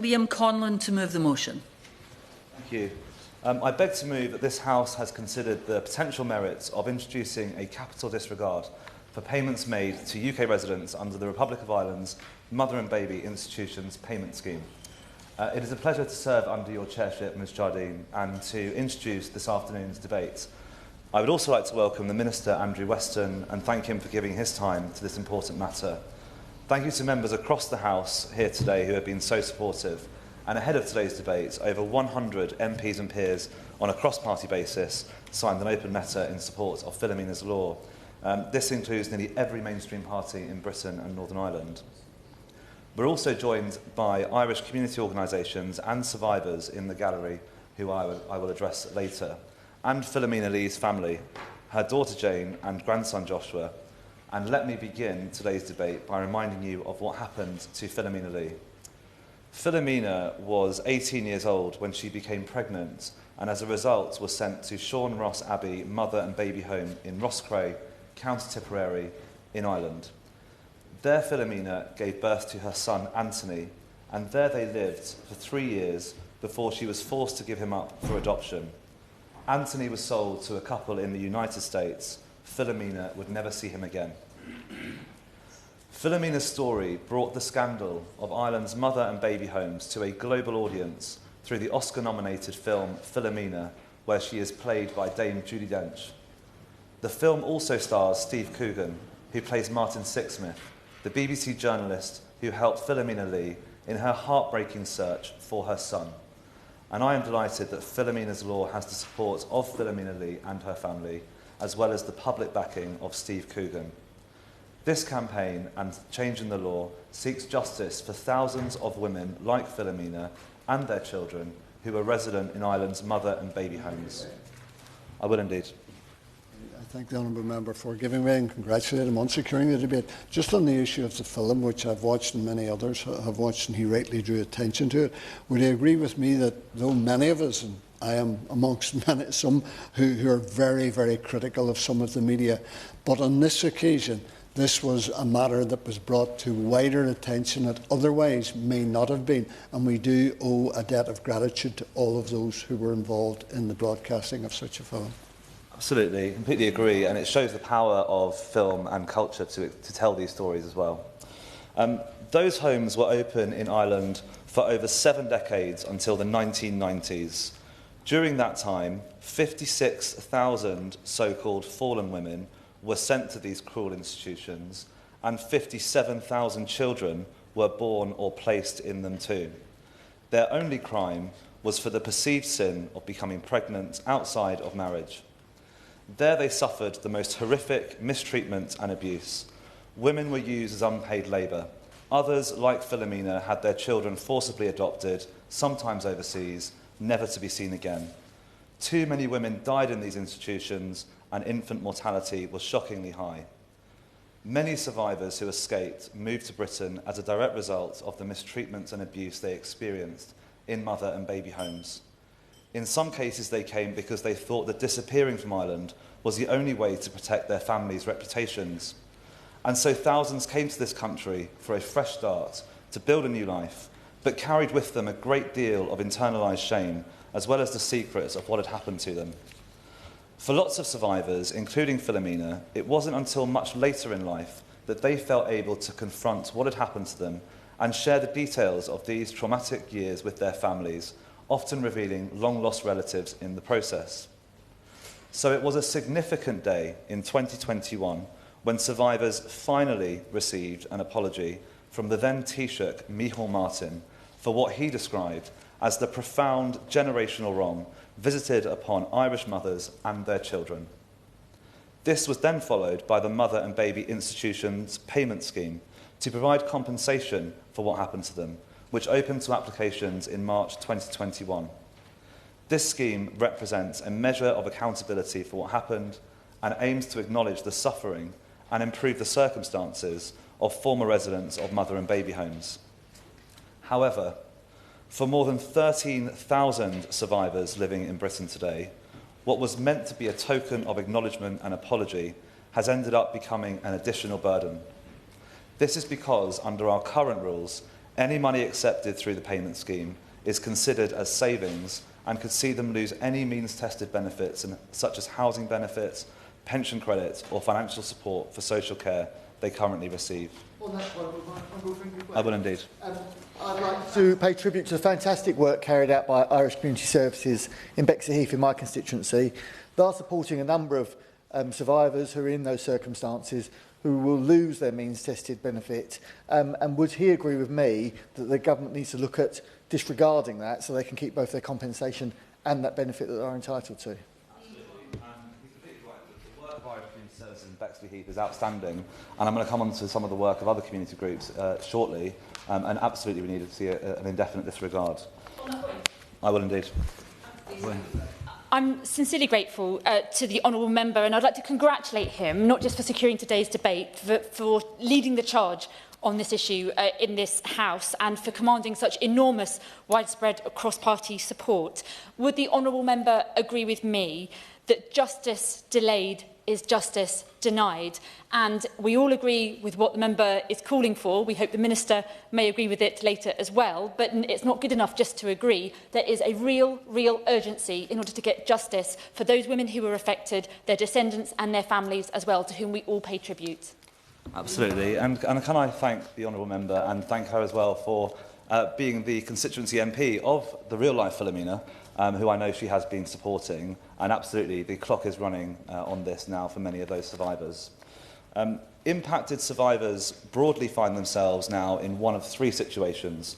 Liam Conlon to move the motion. Thank you. I beg to move that this House has considered the potential merits of introducing a capital disregard for payments made to UK residents under the Republic of Ireland's Mother and Baby Institutions Payment Scheme. It is a pleasure to serve under your chairship, Ms Jardine, and to introduce this afternoon's debate. I would also like to welcome the Minister, Andrew Weston, and thank him for giving his time to this important matter. Thank you to members across the House here today who have been so supportive. And ahead of today's debate, over 100 MPs and peers on a cross-party basis signed an open letter in support of Philomena's law. This includes nearly every mainstream party in Britain and Northern Ireland. We're also joined by Irish community organisations and survivors in the gallery, who I will address later, and Philomena Lee's family, her daughter Jane and grandson Joshua. And let me begin today's debate by reminding you of what happened to Philomena Lee. Philomena was 18 years old when she became pregnant and as a result was sent to Sean Ross Abbey Mother and Baby Home in Roscrea, County Tipperary in Ireland. There Philomena gave birth to her son Anthony, and there they lived for 3 years before she was forced to give him up for adoption. Anthony was sold to a couple in the United States. Philomena would never see him again. Philomena's story brought the scandal of Ireland's mother and baby homes to a global audience through the Oscar-nominated film Philomena, where she is played by Dame Judi Dench. The film also stars Steve Coogan, who plays Martin Sixsmith, the BBC journalist who helped Philomena Lee in her heartbreaking search for her son. And I am delighted that Philomena's law has the support of Philomena Lee and her family, as well as the public backing of Steve Coogan. This campaign and change in the law seeks justice for thousands of women like Philomena and their children who are resident in Ireland's mother and baby homes. I will indeed. I thank the honourable member for giving way and congratulate him on securing the debate. Just on the issue of the film, which I've watched and many others have watched, and he rightly drew attention to it, would he agree with me that though many of us, and I am amongst some who are very, very critical of some of the media, but on this occasion, this was a matter that was brought to wider attention that otherwise may not have been, and we do owe a debt of gratitude to all of those who were involved in the broadcasting of such a film. Absolutely, completely agree, and it shows the power of film and culture to tell these stories as well. Those homes were open in Ireland for over 7 decades until the 1990s. During that time, 56,000 so-called fallen women were sent to these cruel institutions, and 57,000 children were born or placed in them too. Their only crime was for the perceived sin of becoming pregnant outside of marriage. There they suffered the most horrific mistreatment and abuse. Women were used as unpaid labour. Others, like Philomena, had their children forcibly adopted, sometimes overseas, never to be seen again. Too many women died in these institutions, and infant mortality was shockingly high. Many survivors who escaped moved to Britain as a direct result of the mistreatment and abuse they experienced in mother and baby homes. In some cases they came because they thought that disappearing from Ireland was the only way to protect their families' reputations. And so thousands came to this country for a fresh start, to build a new life, but carried with them a great deal of internalised shame, as well as the secrets of what had happened to them. For lots of survivors, including Philomena, it wasn't until much later in life that they felt able to confront what had happened to them and share the details of these traumatic years with their families, often revealing long-lost relatives in the process. So it was a significant day in 2021 when survivors finally received an apology from the then Taoiseach Micheál Martin for what he described as the profound generational wrong visited upon Irish mothers and their children. This was then followed by the Mother and Baby Institutions Payment Scheme to provide compensation for what happened to them, which opened to applications in March 2021. This scheme represents a measure of accountability for what happened and aims to acknowledge the suffering and improve the circumstances of former residents of mother and baby homes. However, for more than 13,000 survivors living in Britain today, what was meant to be a token of acknowledgement and apology has ended up becoming an additional burden. This is because, under our current rules, Any money accepted through the payment scheme is considered as savings and could see them lose any means-tested benefits, such as housing benefits, pension credits or financial support for social care they currently receive. I will indeed. I'd like to pay tribute to the fantastic work carried out by Irish Community Services in Bexleyheath in my constituency. They are supporting a number of survivors who are in those circumstances who will lose their means-tested benefit. And would he agree with me that the government needs to look at disregarding that so they can keep both their compensation and that benefit that they are entitled to? Services in Bexleyheath is outstanding, and I'm going to come on to some of the work of other community groups shortly, and absolutely we need to see an indefinite disregard. I will indeed. I'm sincerely grateful to the honourable member, and I'd like to congratulate him, not just for securing today's debate, but for leading the charge on this issue in this House and for commanding such enormous, widespread cross-party support. Would the honourable member agree with me that justice delayed is justice denied? And we all agree with what the member is calling for. We hope the Minister may agree with it later as well. But it's not good enough just to agree. There is a real urgency in order to get justice for those women who were affected, their descendants and their families as well, to whom we all pay tribute. Absolutely. And can I thank the honourable member and thank her as well for being the constituency MP of the real-life Philomena, who I know she has been supporting, and absolutely the clock is running on this now for many of those survivors. Impacted survivors broadly find themselves now in one of three situations.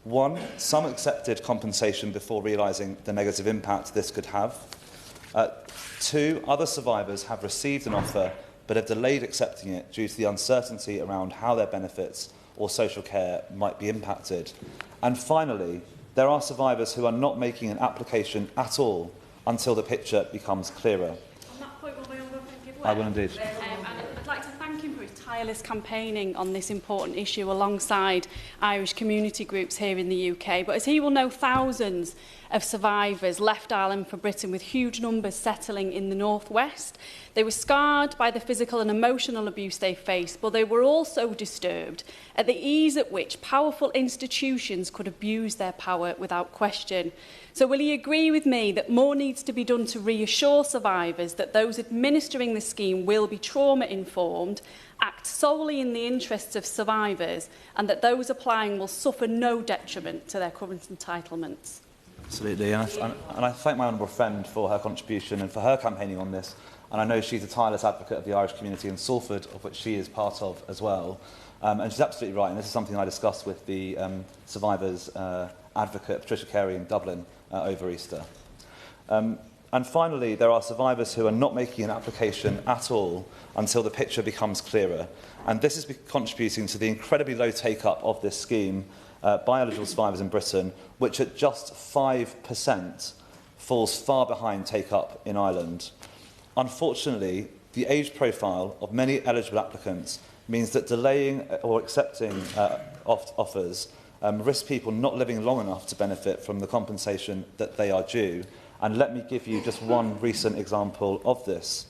One, some accepted compensation before realising the negative impact this could have. Two, other survivors have received an offer but have delayed accepting it due to the uncertainty around how their benefits or social care might be impacted. And finally, there are survivors who are not making an application at all until the picture becomes clearer. On that point, I will indeed. I'd like to thank him for his tireless campaigning on this important issue alongside Irish community groups here in the UK. But as he will know, thousands of survivors left Ireland for Britain, with huge numbers settling in the northwest. They were scarred by the physical and emotional abuse they faced, but they were also disturbed at the ease at which powerful institutions could abuse their power without question. So will he agree with me that more needs to be done to reassure survivors that those administering the scheme will be trauma-informed, act solely in the interests of survivors, and that those applying will suffer no detriment to their current entitlements? Absolutely, and I thank my honourable friend for her contribution and for her campaigning on this. And I know she's a tireless advocate of the Irish community in Salford, of which she is part of as well. And she's absolutely right, and this is something I discussed with the survivors' advocate, Patricia Carey, in Dublin over Easter. And finally, there are survivors who are not making an application at all until the picture becomes clearer. And this is contributing to the incredibly low take-up of this scheme by eligible survivors in Britain, which at just 5% falls far behind take-up in Ireland. Unfortunately, the age profile of many eligible applicants means that delaying or accepting offers risk people not living long enough to benefit from the compensation that they are due. And let me give you just one recent example of this.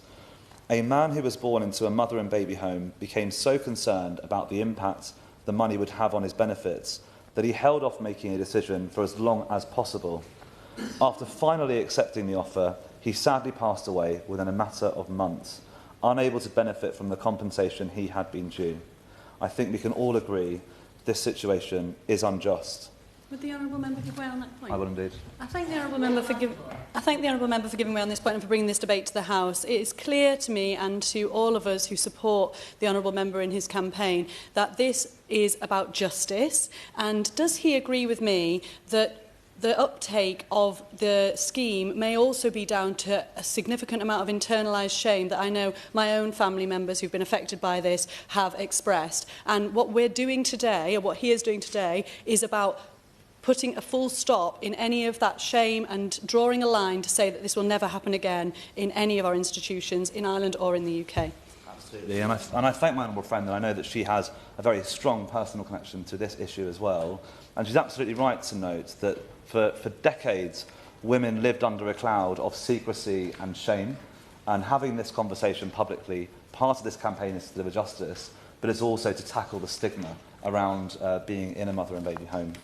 A man who was born into a mother and baby home became so concerned about the impact the money would have on his benefits that he held off making a decision for as long as possible. After finally accepting the offer, he sadly passed away within a matter of months, unable to benefit from the compensation he had been due. I think we can all agree this situation is unjust. Would the honourable member give way on that point? I will indeed. I thank the honourable member for giving way on this point and for bringing this debate to the House. It is clear to me and to all of us who support the honourable member in his campaign that this is about justice. And does he agree with me that the uptake of the scheme may also be down to a significant amount of internalised shame that I know my own family members who've been affected by this have expressed? And what we're doing today, or what he is doing today, is about putting a full stop in any of that shame and drawing a line to say that this will never happen again in any of our institutions in Ireland or in the UK. Absolutely, and I thank my honourable friend, and I know that she has a very strong personal connection to this issue as well. And she's absolutely right to note that for decades, women lived under a cloud of secrecy and shame. And having this conversation publicly, part of this campaign is to deliver justice. but it's also to tackle the stigma around being in a mother and baby home.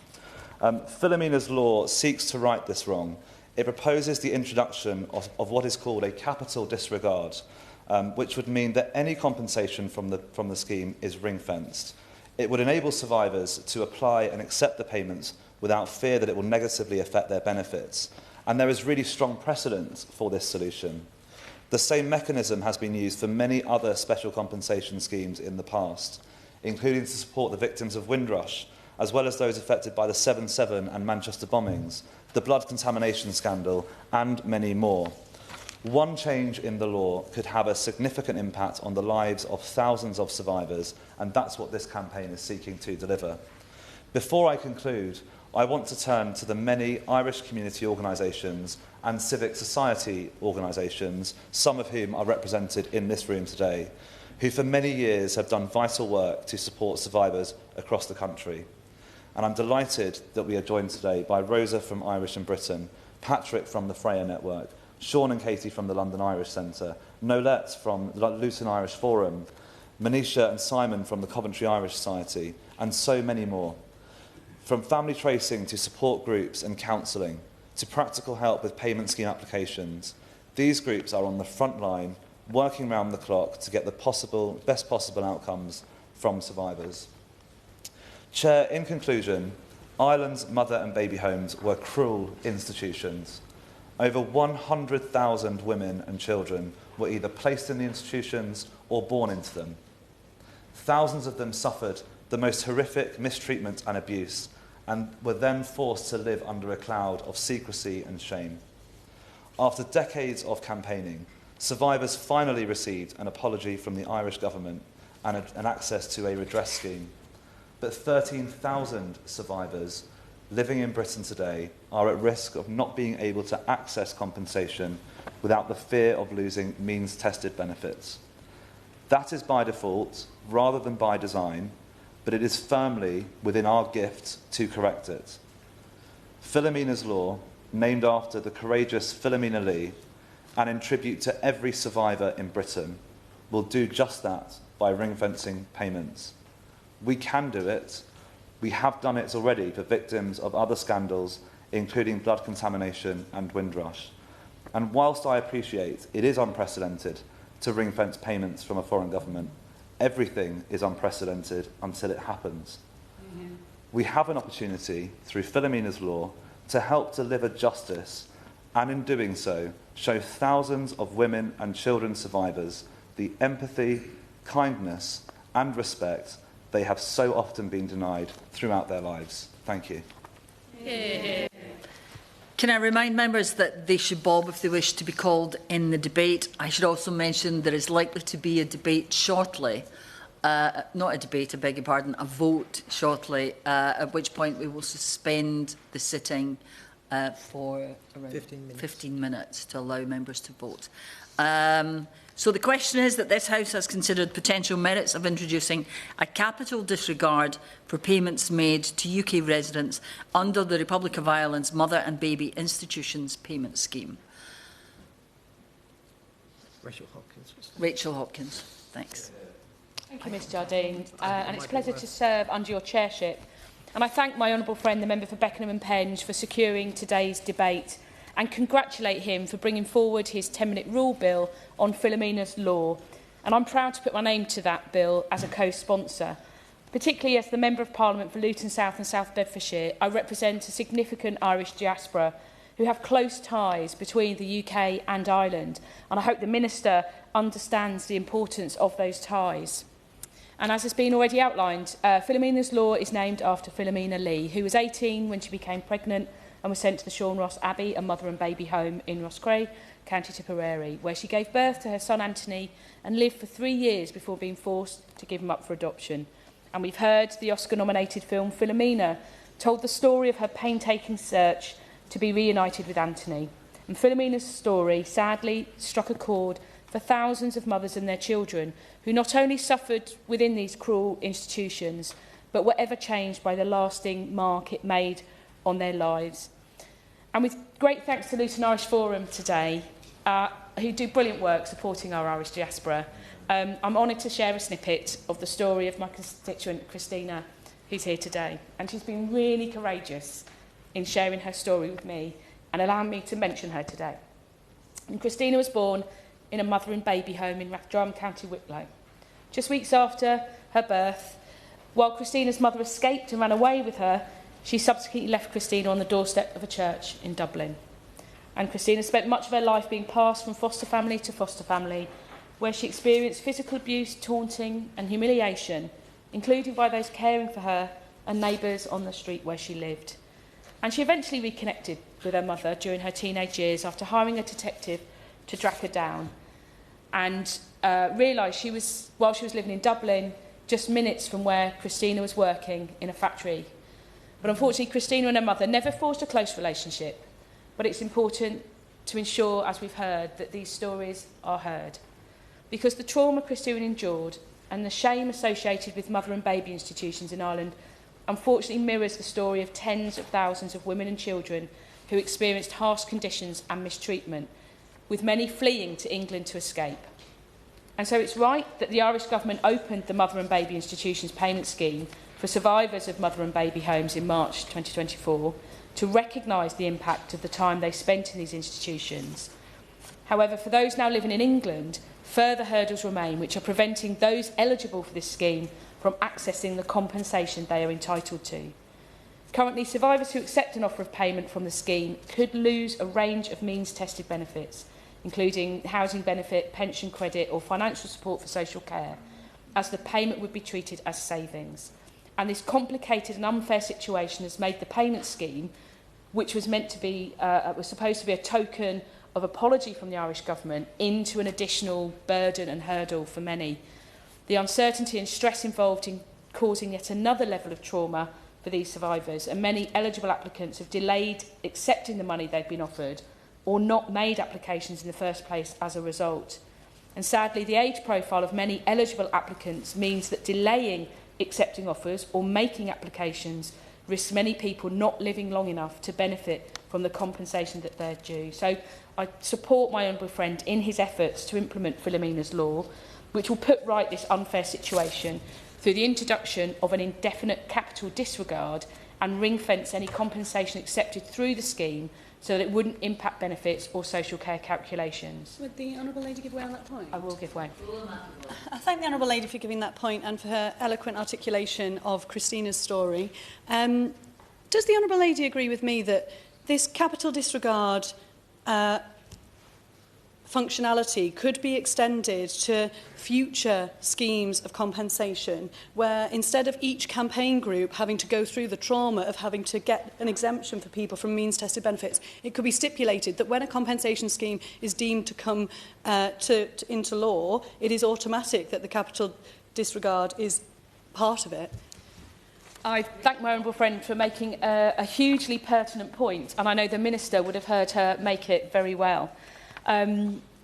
Philomena's law seeks to right this wrong. It proposes the introduction of what is called a capital disregard, which would mean that any compensation from the scheme is ring-fenced. It would enable survivors to apply and accept the payments without fear that it will negatively affect their benefits. And there is really strong precedent for this solution. The same mechanism has been used for many other special compensation schemes in the past, including to support the victims of Windrush, as well as those affected by the 7/7 and Manchester bombings, the blood contamination scandal, and many more. One change in the law could have a significant impact on the lives of thousands of survivors, and that's what this campaign is seeking to deliver. Before I conclude, I want to turn to the many Irish community organisations and civic society organisations, some of whom are represented in this room today, who for many years have done vital work to support survivors across the country. And I'm delighted that we are joined today by Rosa from Irish in Britain, Patrick from the Freya Network, Sean and Katie from the London Irish Centre, Nolette from the Luton Irish Forum, Manisha and Simon from the Coventry Irish Society, and so many more. From family tracing to support groups and counselling, to practical help with payment scheme applications, these groups are on the front line, working round the clock to get the best possible outcomes from survivors. Chair, in conclusion, Ireland's mother and baby homes were cruel institutions. Over 100,000 women and children were either placed in the institutions or born into them. Thousands of them suffered the most horrific mistreatment and abuse, and were then forced to live under a cloud of secrecy and shame. After decades of campaigning, survivors finally received an apology from the Irish government and access to a redress scheme. But 13,000 survivors living in Britain today are at risk of not being able to access compensation without the fear of losing means-tested benefits. That is by default rather than by design, but it is firmly within our gift to correct it. Philomena's law, named after the courageous Philomena Lee, and in tribute to every survivor in Britain, will do just that by ring-fencing payments. We can do it. We have done it already for victims of other scandals, including blood contamination and Windrush. And whilst I appreciate it is unprecedented to ring-fence payments from a foreign government, everything is unprecedented until it happens. Mm-hmm. We have an opportunity, through Philomena's law, to help deliver justice, and in doing so, show thousands of women and children survivors the empathy, kindness, and respect they have so often been denied throughout their lives. Thank you. Yeah. Can I remind members that they should bob if they wish to be called in the debate? I should also mention there is likely to be a debate shortly. Not a debate, I beg your pardon, a vote shortly, at which point we will suspend the sitting for around 15 minutes to allow members to vote. So the question is that this House has considered potential merits of introducing a capital disregard for payments made to UK residents under the Republic of Ireland's Mother and Baby Institutions Payment Scheme. Rachel Hopkins, thanks. Thank you, Ms Jardine, and it's a pleasure to serve under your chairship. And I thank my honourable friend, the member for Beckenham and Penge, for securing today's debate, and congratulate him for bringing forward his 10-minute rule bill on Philomena's law. And I'm proud to put my name to that bill as a co-sponsor. Particularly as the Member of Parliament for Luton South and South Bedfordshire, I represent a significant Irish diaspora who have close ties between the UK and Ireland. And I hope the Minister understands the importance of those ties. And as has been already outlined, Philomena's law is named after Philomena Lee, who was 18 when she became pregnant and was sent to the Sean Ross Abbey, a mother and baby home in Roscrea, County Tipperary, where she gave birth to her son Anthony and lived for 3 years before being forced to give him up for adoption. And we've heard the Oscar-nominated film Philomena told the story of her painstaking search to be reunited with Anthony. And Philomena's story sadly struck a chord for thousands of mothers and their children who not only suffered within these cruel institutions, but were ever changed by the lasting mark it made on their lives. And with great thanks to Luton Irish Forum today, who do brilliant work supporting our Irish diaspora. I'm honoured to share a snippet of the story of my constituent Christina, who's here today. And she's been really courageous in sharing her story with me and allowing me to mention her today. And Christina was born in a mother and baby home in Rathdrum, County Wicklow. Just weeks after her birth, while Christina's mother escaped and ran away with her, she subsequently left Christina on the doorstep of a church in Dublin. And Christina spent much of her life being passed from foster family to foster family, where she experienced physical abuse, taunting and humiliation, including by those caring for her and neighbours on the street where she lived. And she eventually reconnected with her mother during her teenage years after hiring a detective to track her down, and realised while she was living in Dublin, just minutes from where Christina was working in a factory. But unfortunately, Christina and her mother never forged a close relationship. But it's important to ensure, as we've heard, that these stories are heard. Because the trauma Christina endured and the shame associated with mother and baby institutions in Ireland unfortunately mirrors the story of tens of thousands of women and children who experienced harsh conditions and mistreatment, with many fleeing to England to escape. And so it's right that the Irish Government opened the Mother and Baby Institutions Payment Scheme for survivors of mother and baby homes in March 2024 to recognise the impact of the time they spent in these institutions. However, for those now living in England, further hurdles remain which are preventing those eligible for this scheme from accessing the compensation they are entitled to. Currently, survivors who accept an offer of payment from the scheme could lose a range of means-tested benefits, including housing benefit, pension credit or financial support for social care, as the payment would be treated as savings. And this complicated and unfair situation has made the payment scheme, which was meant to be, was supposed to be a token of apology from the Irish Government, into an additional burden and hurdle for many. The uncertainty and stress involved in causing yet another level of trauma for these survivors, and many eligible applicants have delayed accepting the money they've been offered or not made applications in the first place as a result. And sadly, the age profile of many eligible applicants means that delaying accepting offers or making applications risks many people not living long enough to benefit from the compensation that they're due. So I support my honourable friend in his efforts to implement Philomena's law, which will put right this unfair situation through the introduction of an indefinite capital disregard and ring-fence any compensation accepted through the scheme so that it wouldn't impact benefits or social care calculations. Would the Honourable Lady give way on that point? I will give way. I thank the Honourable Lady for giving that point and for her eloquent articulation of Christina's story. Does the Honourable Lady agree with me that this capital disregard functionality could be extended to future schemes of compensation, where instead of each campaign group having to go through the trauma of having to get an exemption for people from means-tested benefits, it could be stipulated that when a compensation scheme is deemed to come into law, it is automatic that the capital disregard is part of it? I thank my honourable friend for making a hugely pertinent point, and I know the Minister would have heard her make it very well.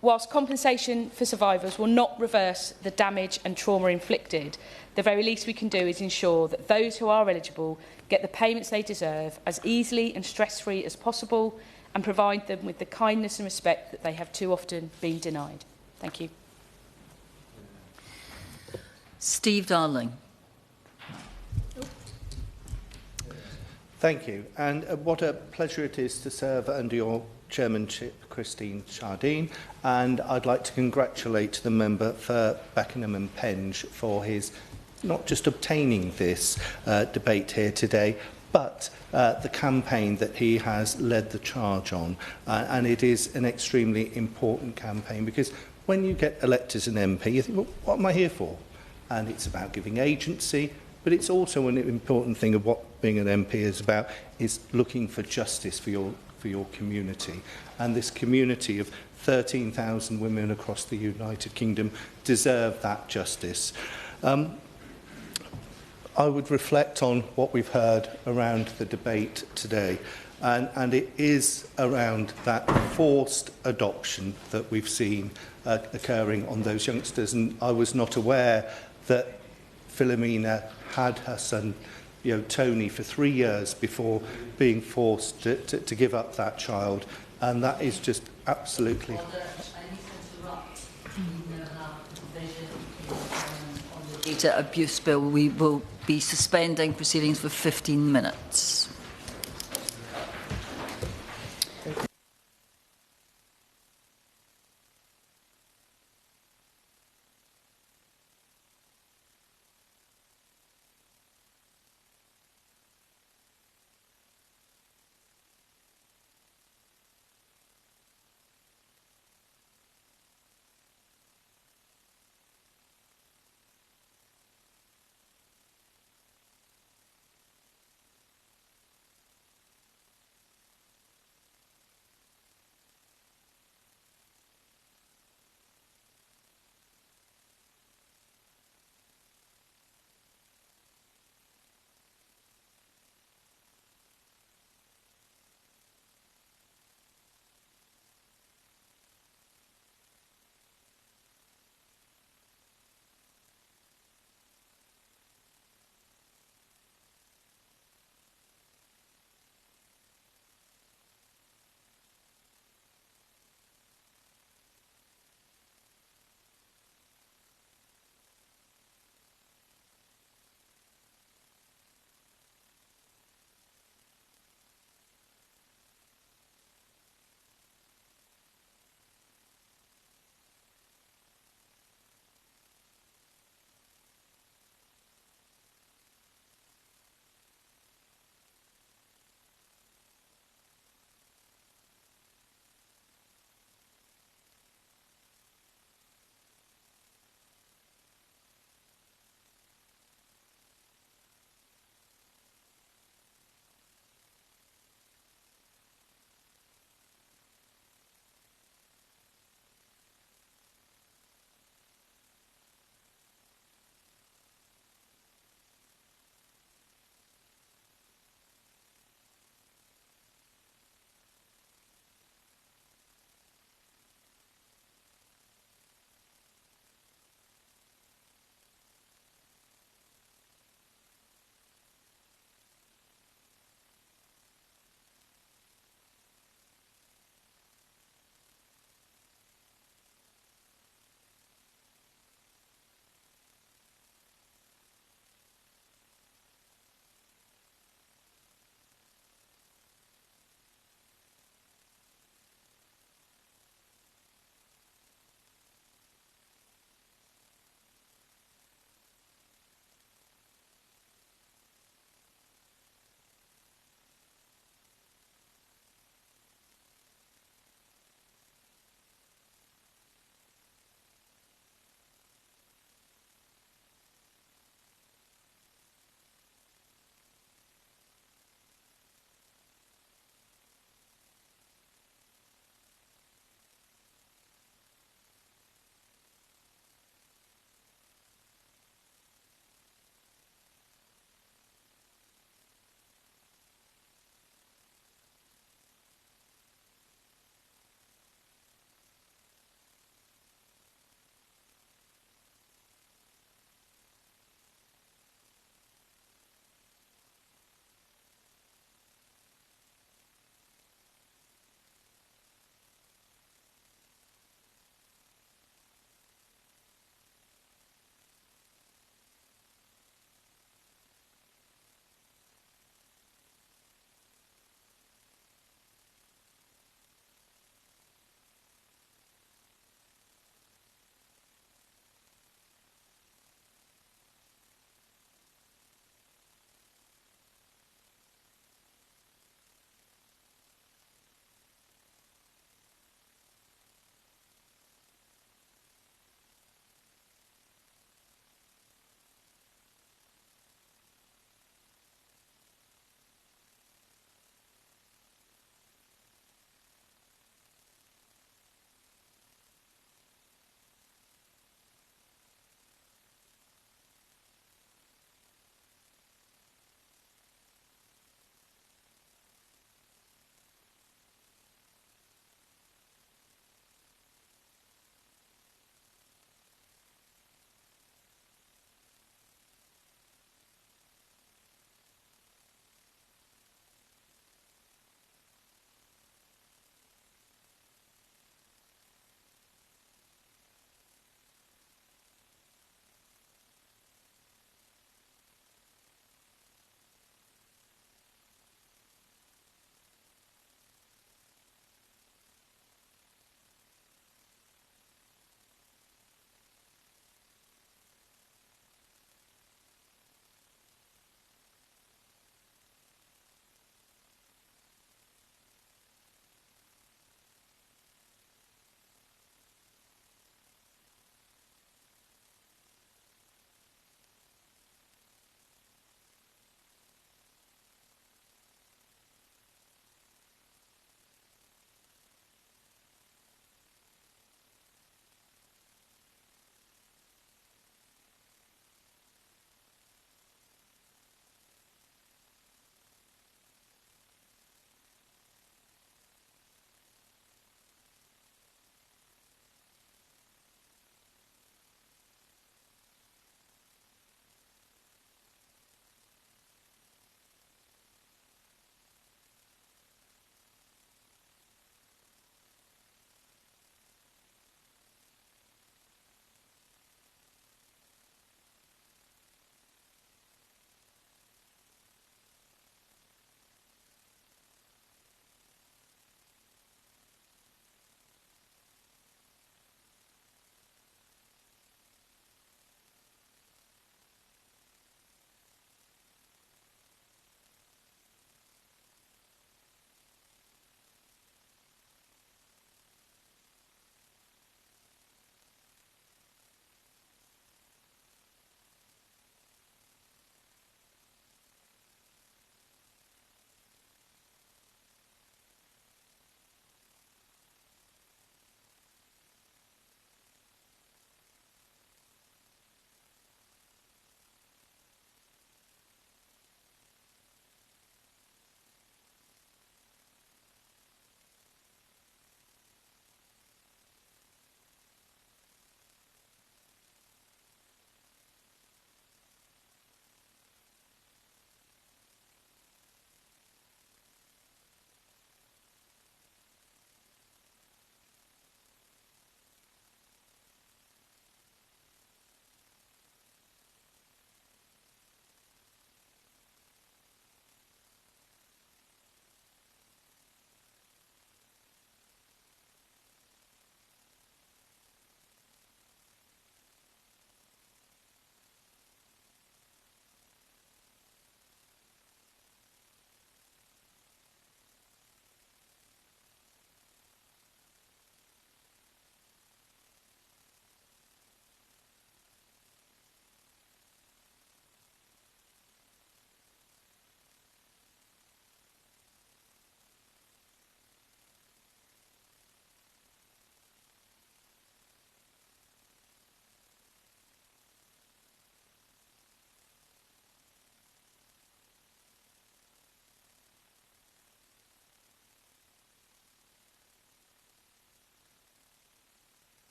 Whilst compensation for survivors will not reverse the damage and trauma inflicted, the very least we can do is ensure that those who are eligible get the payments they deserve as easily and stress-free as possible, and provide them with the kindness and respect that they have too often been denied. Thank you. Steve Darling. Thank you, and what a pleasure it is to serve under your chairmanship, Christine Jardine, and I'd like to congratulate the member for Beckenham and Penge for his not just obtaining this debate here today, but the campaign that he has led the charge on. And it is an extremely important campaign, because when you get elected as an MP, you think, well, what am I here for? And it's about giving agency, but it's also an important thing of what being an MP is about, is looking for justice for your community. And this community of 13,000 women across the United Kingdom deserve that justice. I would reflect on what we've heard around the debate today, and it is around that forced adoption that we've seen occurring on those youngsters. And I was not aware that Philomena had her son, Tony, for 3 years before being forced to give up that child. And that is just Absolutely. Data abuse bill. We will be suspending proceedings for 15 minutes.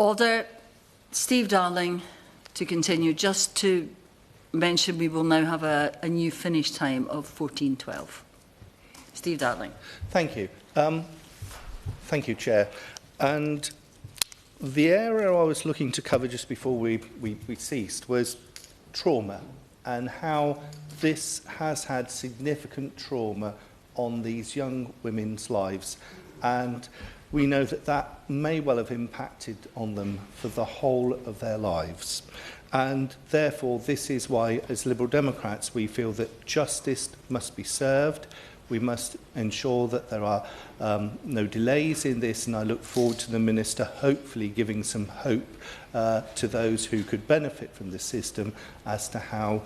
Order. Steve Darling, to continue, just to mention we will now have a new finish time of 14:12. Steve Darling. Thank you. Thank you, Chair. And the area I was looking to cover just before we ceased was trauma and how this has had significant trauma on these young women's lives. And we know that that may well have impacted on them for the whole of their lives. And therefore, this is why, as Liberal Democrats, we feel that justice must be served. We must ensure that there are no delays in this, and I look forward to the Minister hopefully giving some hope to those who could benefit from this system as to how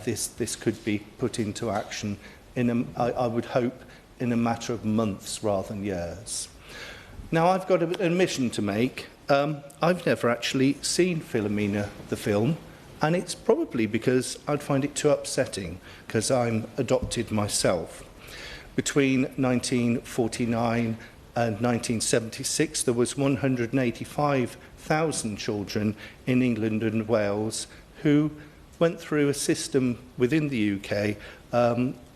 this could be put into action, I would hope, in a matter of months rather than years. Now, I've got an admission to make. I've never actually seen Philomena, the film, and it's probably because I'd find it too upsetting, because I'm adopted myself. Between 1949 and 1976, there was 185,000 children in England and Wales who went through a system within the UK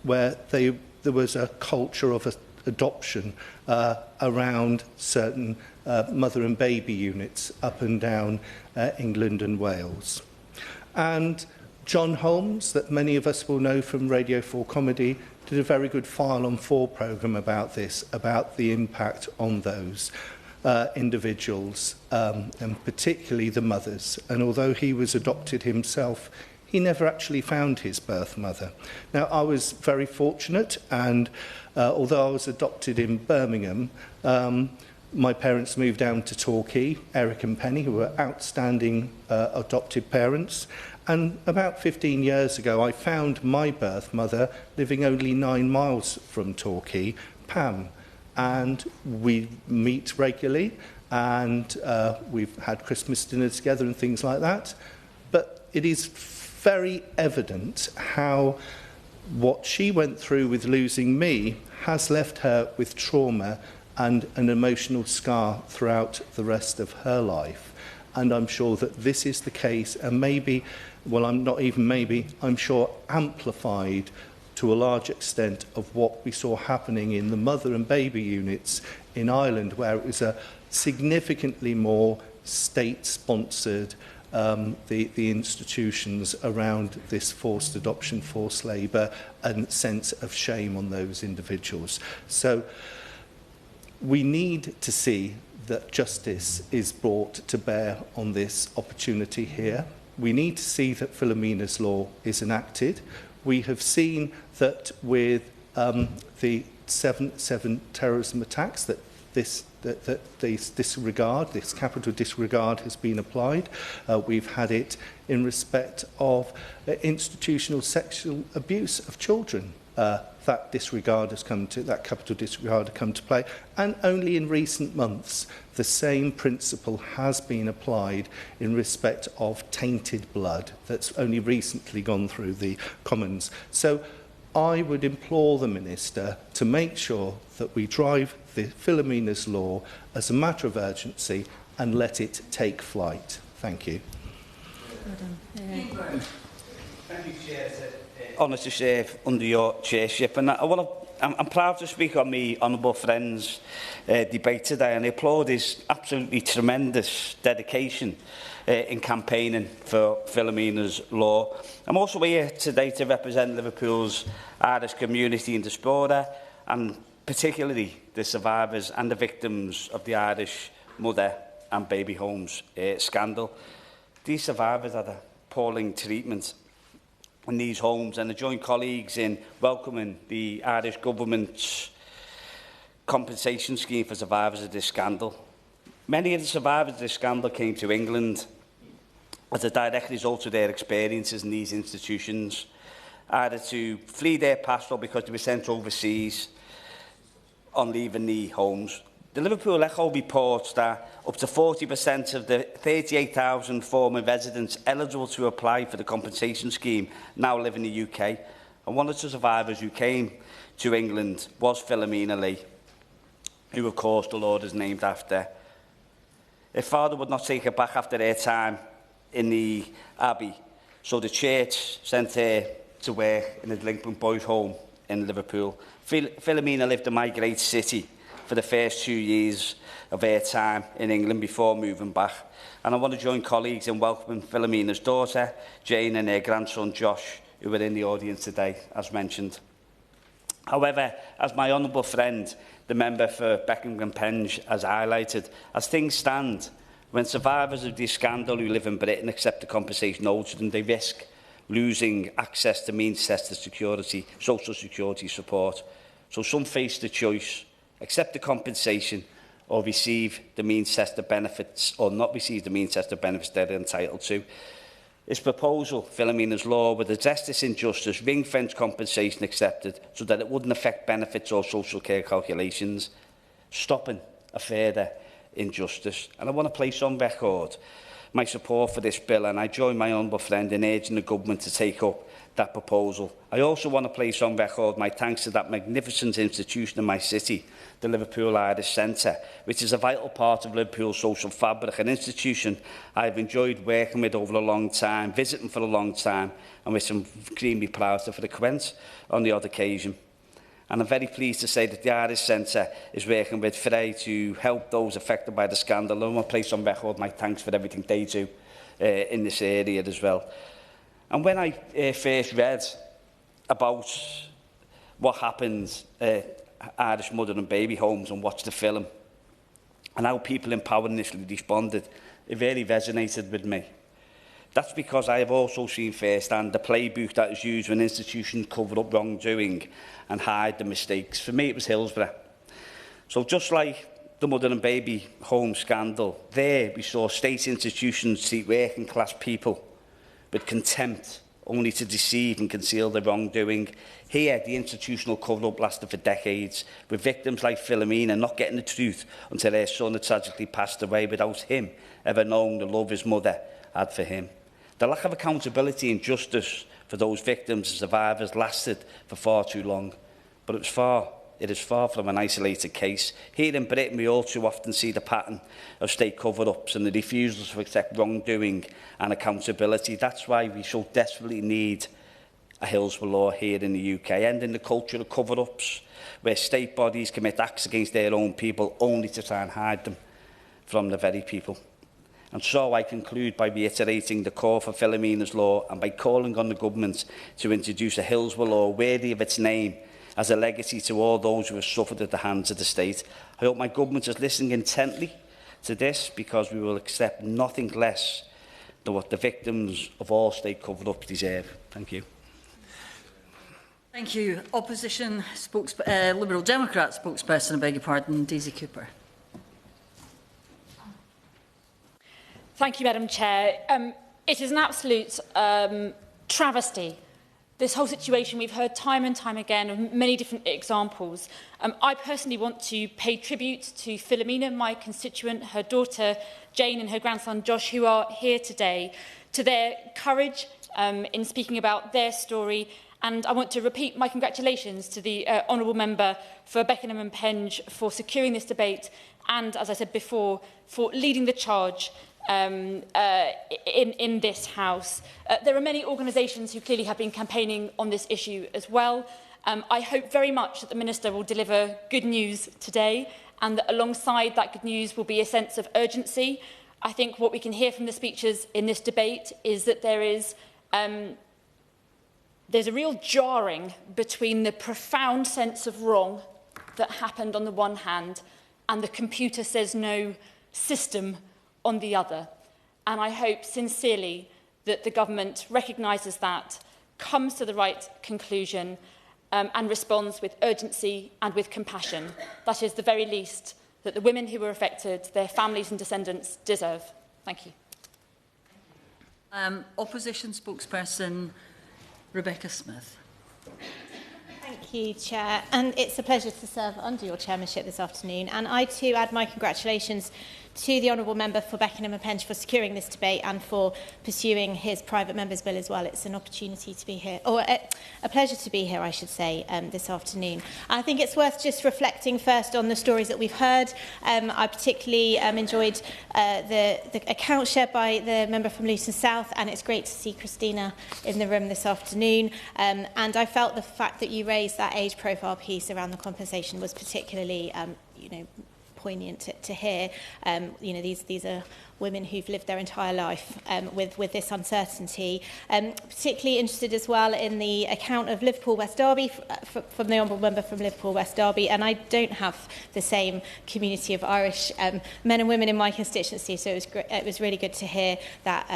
where there was a culture of adoption around certain mother and baby units up and down England and Wales. And John Holmes, that many of us will know from Radio 4 Comedy, did a very good File on 4 programme about this, about the impact on those individuals, and particularly the mothers. And although he was adopted himself, he never actually found his birth mother. Now, I was very fortunate, and although I was adopted in Birmingham, my parents moved down to Torquay, Eric and Penny, who were outstanding adopted parents. And about 15 years ago, I found my birth mother living only 9 miles from Torquay, Pam. And we meet regularly, and we've had Christmas dinner together and things like that. But it is very evident how what she went through with losing me has left her with trauma and an emotional scar throughout the rest of her life. And I'm sure that this is the case, and maybe, well, I'm not even maybe, I'm sure amplified to a large extent of what we saw happening in the mother and baby units in Ireland, where it was a significantly more state-sponsored the institutions around this forced adoption, forced labour, and sense of shame on those individuals. So we need to see that justice is brought to bear on this opportunity here. We need to see that Philomena's law is enacted. We have seen that with the 7 terrorism attacks that this disregard, this capital disregard has been applied. We've had it in respect of institutional sexual abuse of children. That disregard has come to, that capital disregard has come to play. And only in recent months, the same principle has been applied in respect of tainted blood that's only recently gone through the Commons. So I would implore the Minister to make sure that we drive the Philomena's law as a matter of urgency and let it take flight. Thank you. Thank you, Chair. Honour to serve under your chairship, and I'm proud to speak on my honourable friend's debate today, and I applaud his absolutely tremendous dedication in campaigning for Philomena's law. I'm also here today to represent Liverpool's Irish community in diaspora, and particularly the survivors and the victims of the Irish mother and baby homes scandal. These survivors had appalling treatment in these homes, and I join colleagues in welcoming the Irish government's compensation scheme for survivors of this scandal. Many of the survivors of this scandal came to England as a direct result of their experiences in these institutions, either to flee their past or because they were sent overseas on leaving the homes. The Liverpool Echo reports that up to 40% of the 38,000 former residents eligible to apply for the compensation scheme now live in the UK. And one of the survivors who came to England was Philomena Lee, who, of course, the Lord is named after. Her father would not take her back after her time in the Abbey, so the church sent her to work in a delinquent boys' home in Liverpool. Philomena lived in my great city for the first 2 years of her time in England before moving back. And I want to join colleagues in welcoming Philomena's daughter, Jane, and her grandson, Josh, who are in the audience today, as mentioned. However, as my honourable friend, the member for Beckenham-Penge, has highlighted, as things stand, when survivors of this scandal who live in Britain accept the compensation owed to them, they risk losing access to means tested security, social security support. So some face the choice, accept the compensation or receive the means tested benefits, or not receive the means tested benefits they're entitled to. This proposal, Philomena's law, would address this injustice, ring-fence compensation accepted so that it wouldn't affect benefits or social care calculations, stopping a further injustice. And I want to place on record my support for this bill, and I join my honourable friend in urging the government to take up that proposal. I also want to place on record my thanks to that magnificent institution in my city, the Liverpool Irish Centre, which is a vital part of Liverpool's social fabric, an institution I've enjoyed working with over a long time, visiting for a long time, and which I'm extremely proud to frequent on the odd occasion. And I'm very pleased to say that the Irish Centre is working with Frey to help those affected by the scandal. I want to place on record my thanks for everything they do in this area as well. And when I first read about what happened at Irish mother and baby homes and watched the film, and how people in power initially responded, it really resonated with me. That's because I have also seen firsthand the playbook that is used when institutions cover up wrongdoing and hide the mistakes. For me, it was Hillsborough. So just like the mother and baby home scandal, there we saw state institutions treat working class people with contempt, only to deceive and conceal their wrongdoing. Here, the institutional cover-up lasted for decades, with victims like Philomena not getting the truth until her son had tragically passed away without him ever knowing the love his mother had for him. The lack of accountability and justice for those victims and survivors lasted for far too long, but it is far from an isolated case. Here in Britain, we all too often see the pattern of state cover-ups and the refusal to accept wrongdoing and accountability. That's why we so desperately need a Hillsborough law here in the UK, ending the culture of cover-ups, where state bodies commit acts against their own people only to try and hide them from the very people. And so I conclude by reiterating the call for Philomena's law and by calling on the government to introduce a Hillsborough law worthy of its name as a legacy to all those who have suffered at the hands of the state. I hope my government is listening intently to this, because we will accept nothing less than what the victims of all state cover-ups deserve. Thank you. Thank you. Opposition Liberal Democrat spokesperson, I beg your pardon, Daisy Cooper. Thank you, Madam Chair. It is an absolute travesty. This whole situation, we've heard time and time again of many different examples. I personally want to pay tribute to Philomena, my constituent, her daughter Jane and her grandson Josh, who are here today, to their courage in speaking about their story. And I want to repeat my congratulations to the Honourable Member for Beckenham-Penge for securing this debate and, as I said before, for leading the charge in this House. There are many organisations who clearly have been campaigning on this issue as well. I hope very much that the Minister will deliver good news today, and that alongside that good news will be a sense of urgency. I think what we can hear from the speeches in this debate is that there's a real jarring between the profound sense of wrong that happened on the one hand and the computer says no system on the other. And I hope sincerely that the government recognises that, comes to the right conclusion and responds with urgency and with compassion. That is the very least that the women who were affected, their families and descendants deserve. Thank you. Opposition spokesperson Rebecca Smith. Thank Thank you, Chair. And it's a pleasure to serve under your chairmanship this afternoon. And I too add my congratulations to the Honourable Member for Beckenham and Penge for securing this debate and for pursuing his private member's bill as well. It's an opportunity to be here, or a pleasure to be here, I should say, this afternoon. I think it's worth just reflecting first on the stories that we've heard. I particularly enjoyed the account shared by the member from Luton South, and it's great to see Christina in the room this afternoon. And I felt the fact that you raised that age profile piece around the compensation was particularly, poignant to hear. These are women who've lived their entire life with this uncertainty. Particularly interested as well in the account of Liverpool West Derby from the Honourable Member from Liverpool West Derby, and I don't have the same community of Irish men and women in my constituency, so it was really good to hear that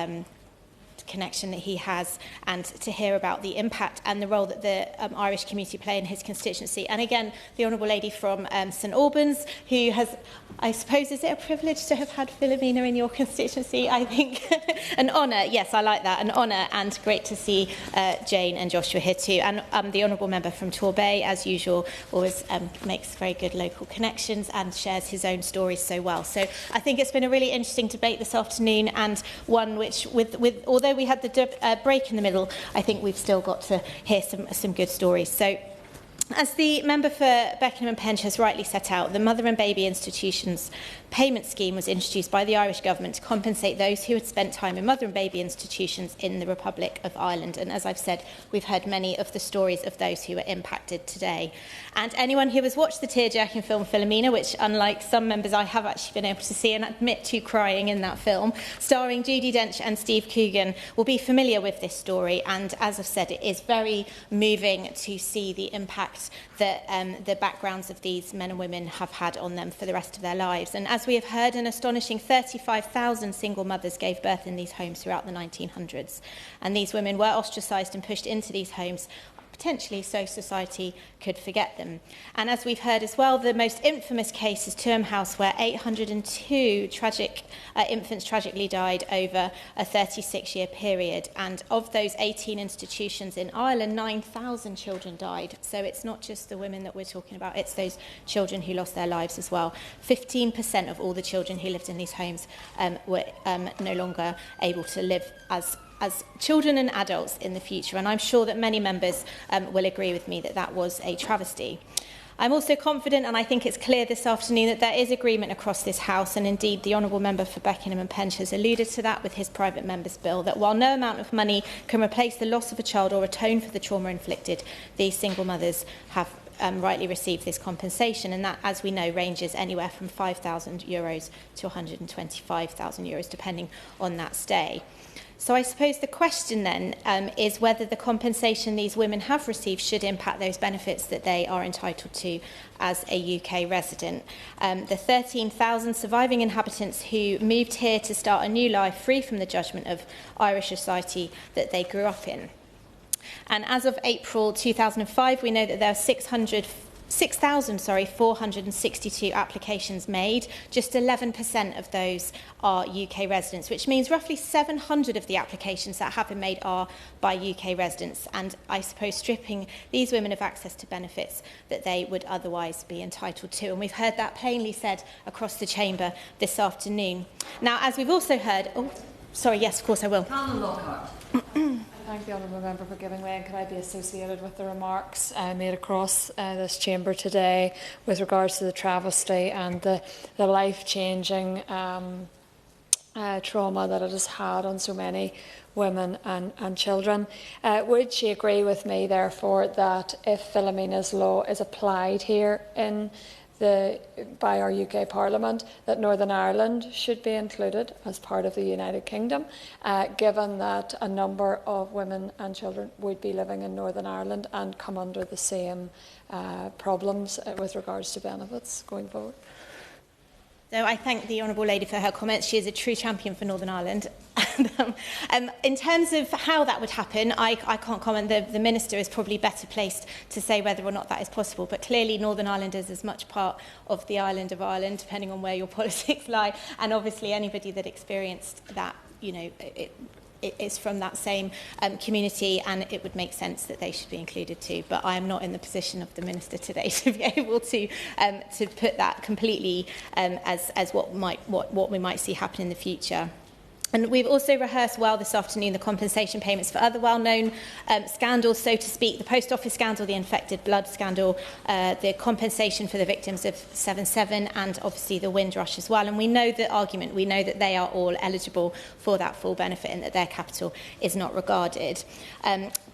connection that he has, and to hear about the impact and the role that the Irish community play in his constituency. And again, the Honourable Lady from St Albans, who has, I suppose, is it a privilege to have had Philomena in your constituency? I think an honour. Yes, I like that, an honour, and great to see Jane and Joshua here too. And the Honourable Member from Torbay, as usual, always makes very good local connections and shares his own stories so well. So I think it's been a really interesting debate this afternoon, and one which, although we had the break in the middle, I think we've still got to hear some good stories. So, as the member for Beckenham and Penge has rightly set out, the Mother and Baby Institutions payment scheme was introduced by the Irish government to compensate those who had spent time in mother and baby institutions in the Republic of Ireland. And as I've said, we've heard many of the stories of those who were impacted today. And anyone who has watched the tear-jerking film Philomena, which unlike some members I have actually been able to see and admit to crying in that film, starring Judi Dench and Steve Coogan, will be familiar with this story. And as I've said, it is very moving to see the impact that the backgrounds of these men and women have had on them for the rest of their lives. And as we have heard, an astonishing 35,000 single mothers gave birth in these homes throughout the 1900s. And these women were ostracised and pushed into these homes, potentially so society could forget them. And as we've heard as well, the most infamous case is Turm House, where 802 infants tragically died over a 36-year period. And of those 18 institutions in Ireland, 9,000 children died. So it's not just the women that we're talking about, it's those children who lost their lives as well. 15% of all the children who lived in these homes were no longer able to live as children and adults in the future. And I'm sure that many members will agree with me that that was a travesty. I'm also confident, and I think it's clear this afternoon, that there is agreement across this House, and indeed the Honourable Member for Beckenham and Penge has alluded to that with his private member's bill, that while no amount of money can replace the loss of a child or atone for the trauma inflicted, these single mothers have rightly received this compensation, and that, as we know, ranges anywhere from €5,000 to €125,000, depending on that stay. So I suppose the question then is whether the compensation these women have received should impact those benefits that they are entitled to as a UK resident. The 13,000 surviving inhabitants who moved here to start a new life free from the judgment of Irish society that they grew up in. And as of April 2005, we know that there are 6,462 applications made. Just 11% of those are UK residents, which means roughly 700 of the applications that have been made are by UK residents, and I suppose stripping these women of access to benefits that they would otherwise be entitled to. And we've heard that plainly said across the chamber this afternoon. Now, as we've also heard... Oh, sorry, yes, of course I will. I thank the Honourable Member for giving way, and can I be associated with the remarks made across this chamber today with regards to the travesty and the life-changing trauma that it has had on so many women and children. Would she agree with me, therefore, that if Philomena's law is applied here by our UK Parliament, that Northern Ireland should be included as part of the United Kingdom, given that a number of women and children would be living in Northern Ireland and come under the same problems with regards to benefits going forward? So I thank the Honourable Lady for her comments. She is a true champion for Northern Ireland. In terms of how that would happen, I can't comment. The Minister is probably better placed to say whether or not that is possible. But clearly Northern Ireland is as much part of the island of Ireland, depending on where your politics lie. And obviously anybody that experienced that, is from that same community, and it would make sense that they should be included too. But I am not in the position of the Minister today to be able to put that completely as what we might see happen in the future. And we've also rehearsed well this afternoon the compensation payments for other well-known scandals, so to speak, the post office scandal, the infected blood scandal, the compensation for the victims of 7/7, and obviously the Windrush as well. And we know the argument, we know that they are all eligible for that full benefit and that their capital is not regarded.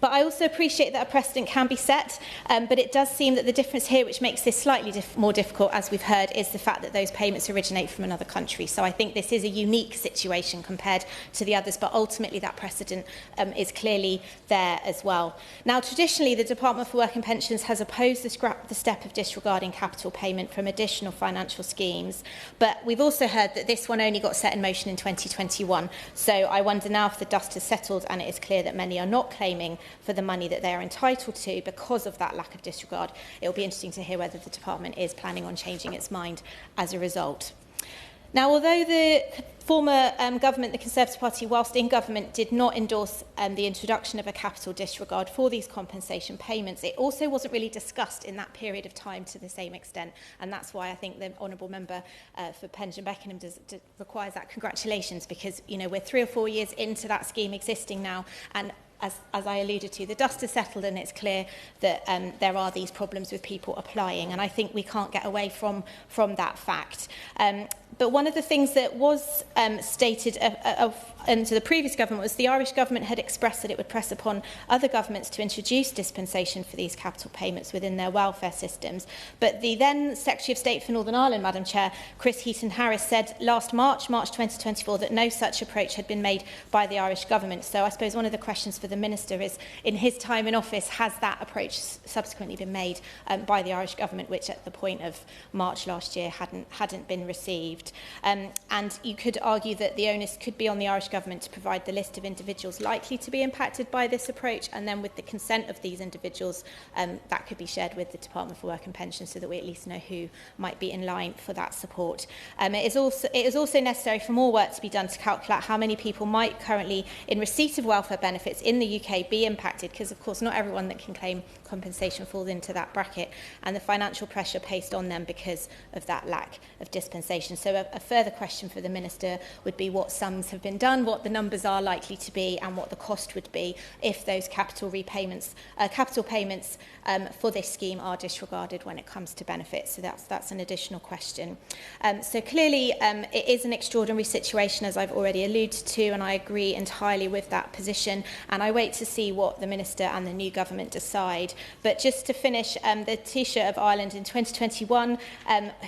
But I also appreciate that a precedent can be set, but it does seem that the difference here, which makes this slightly more difficult, as we've heard, is the fact that those payments originate from another country. So I think this is a unique situation compared to the others, but ultimately that precedent is clearly there as well. Now, traditionally, the Department for Work and Pensions has opposed the step of disregarding capital payment from additional financial schemes, but we've also heard that this one only got set in motion in 2021. So I wonder now if the dust has settled and it is clear that many are not claiming for the money that they are entitled to because of that lack of disregard. It will be interesting to hear whether the department is planning on changing its mind as a result. Now, although the former government, the Conservative Party, whilst in government, did not endorse the introduction of a capital disregard for these compensation payments, it also wasn't really discussed in that period of time to the same extent. And that's why I think the Honourable Member for Penge and Beckenham requires that congratulations, because, you know, we're 3 or 4 years into that scheme existing now, and as I alluded to, the dust has settled and it's clear that there are these problems with people applying, and I think we can't get away from that fact. But one of the things that was stated under the previous government was the Irish government had expressed that it would press upon other governments to introduce dispensation for these capital payments within their welfare systems. But the then Secretary of State for Northern Ireland, Madam Chair, Chris Heaton-Harris, said last March 2024, that no such approach had been made by the Irish government. So I suppose one of the questions for the Minister is, in his time in office, has that approach subsequently been made by the Irish government, which at the point of March last year hadn't been received? And you could argue that the onus could be on the Irish government to provide the list of individuals likely to be impacted by this approach, and then with the consent of these individuals, that could be shared with the Department for Work and Pensions so that we at least know who might be in line for that support. It is also necessary for more work to be done to calculate how many people might currently in receipt of welfare benefits in the UK be impacted, because of course not everyone that can claim compensation falls into that bracket, and the financial pressure placed on them because of that lack of dispensation. So a further question for the Minister would be what sums have been done, what the numbers are likely to be, and what the cost would be if those capital payments for this scheme are disregarded when it comes to benefits. So that's an additional question. So clearly it is an extraordinary situation, as I've already alluded to, and I agree entirely with that position, and I wait to see what the Minister and the new government decide. But just to finish, the Taoiseach of Ireland in 2021,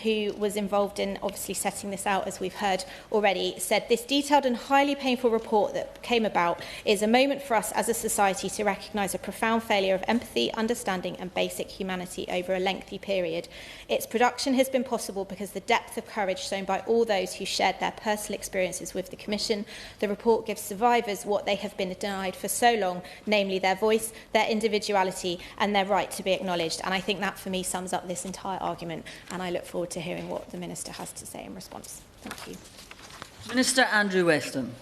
who was involved in obviously setting this out, as we've heard already, said this detailed and highly painful report that came about is a moment for us as a society to recognise a profound failure of empathy, understanding and basic humanity over a lengthy period. Its production has been possible because the depth of courage shown by all those who shared their personal experiences with the Commission. The report gives survivors what they have been denied for so long, namely their voice, their individuality and their right to be acknowledged. And I think that for me sums up this entire argument, and I look forward to hearing what the Minister has to say in response. Thank you. Minister Andrew Weston.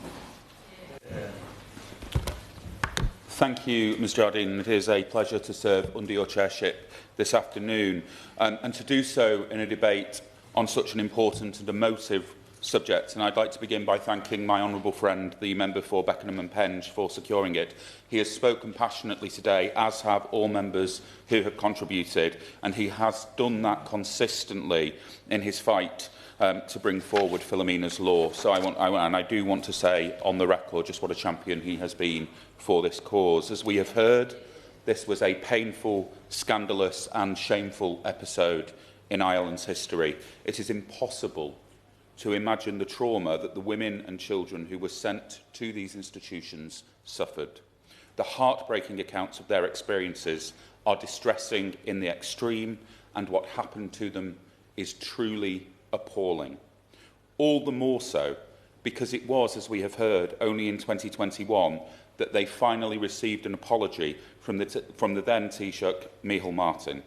Thank you, Ms Jardine. It is a pleasure to serve under your chairship this afternoon, and to do so in a debate on such an important and emotive subject. And I'd like to begin by thanking my honourable friend, the member for Beckenham and Penge, for securing it. He has spoken passionately today, as have all members who have contributed, and he has done that consistently in his fight to bring forward Philomena's law. So I do want to say on the record just what a champion he has been for this cause. As we have heard, this was a painful, scandalous and shameful episode in Ireland's history. It is impossible to imagine the trauma that the women and children who were sent to these institutions suffered. The heartbreaking accounts of their experiences are distressing in the extreme, and what happened to them is truly appalling. All the more so because it was, as we have heard, only in 2021 that they finally received an apology from the then Taoiseach, Micheál Martin.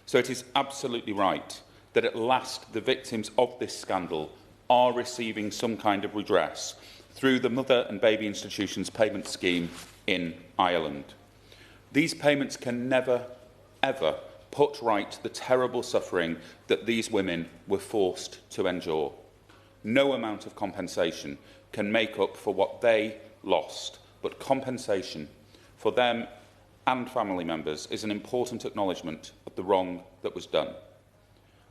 So it is absolutely right that at last the victims of this scandal are receiving some kind of redress through the Mother and Baby Institutions Payment Scheme in Ireland. These payments can never, ever put right the terrible suffering that these women were forced to endure. No amount of compensation can make up for what they lost, but compensation for them and family members is an important acknowledgement of the wrong that was done.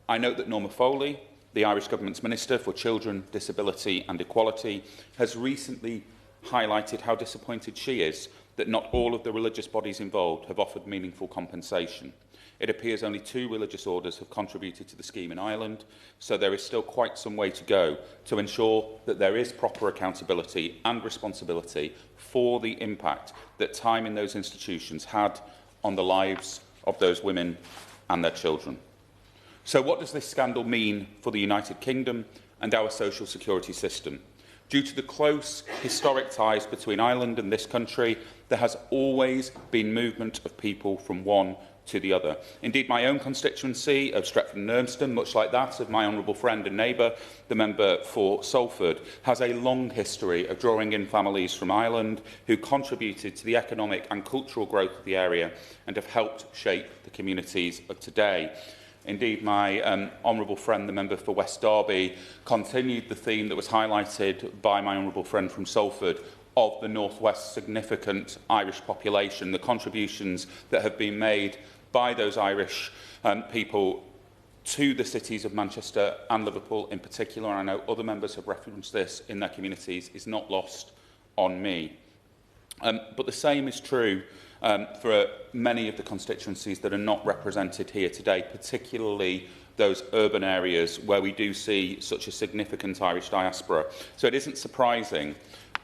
I note that Norma Foley, the Irish Government's Minister for Children, Disability and Equality, has recently highlighted how disappointed she is that not all of the religious bodies involved have offered meaningful compensation. It appears only 2 religious orders have contributed to the scheme in Ireland, so there is still quite some way to go to ensure that there is proper accountability and responsibility for the impact that time in those institutions had on the lives of those women and their children. So what does this scandal mean for the United Kingdom and our social security system? Due to the close historic ties between Ireland and this country, there has always been movement of people from one to the other. Indeed, my own constituency of Stretford-on-Ermston, much like that of my honourable friend and neighbour, the member for Salford, has a long history of drawing in families from Ireland who contributed to the economic and cultural growth of the area and have helped shape the communities of today. Indeed, my honourable friend, the member for West Derby, continued the theme that was highlighted by my honourable friend from Salford of the North West's significant Irish population, the contributions that have been made by those Irish people to the cities of Manchester and Liverpool in particular, and I know other members have referenced this in their communities, is not lost on me. But the same is true for many of the constituencies that are not represented here today, particularly those urban areas where we do see such a significant Irish diaspora. So it isn't surprising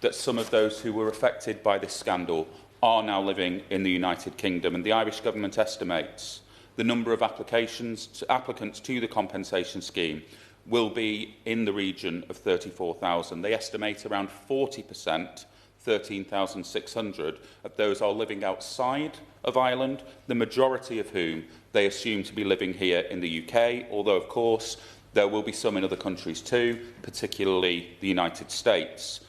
that some of those who were affected by this scandal are now living in the United Kingdom, and the Irish Government estimates the number of applicants to the compensation scheme will be in the region of 34,000. They estimate around 40%, 13,600, of those are living outside of Ireland, the majority of whom they assume to be living here in the UK, although, of course, there will be some in other countries too, particularly the United States.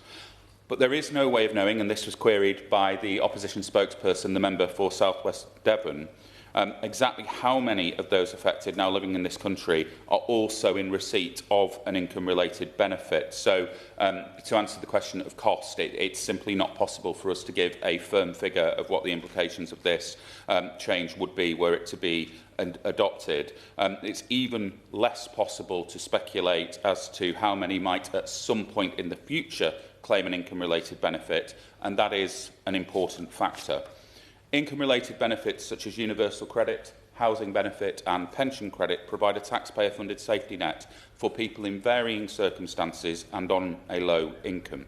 But there is no way of knowing, and this was queried by the opposition spokesperson, the member for South West Devon, exactly how many of those affected now living in this country are also in receipt of an income-related benefit. So, to answer the question of cost, it's simply not possible for us to give a firm figure of what the implications of this change would be were it to be adopted. It's even less possible to speculate as to how many might at some point in the future claim an income-related benefit, and that is an important factor. Income-related benefits such as universal credit, housing benefit and pension credit provide a taxpayer-funded safety net for people in varying circumstances and on a low income.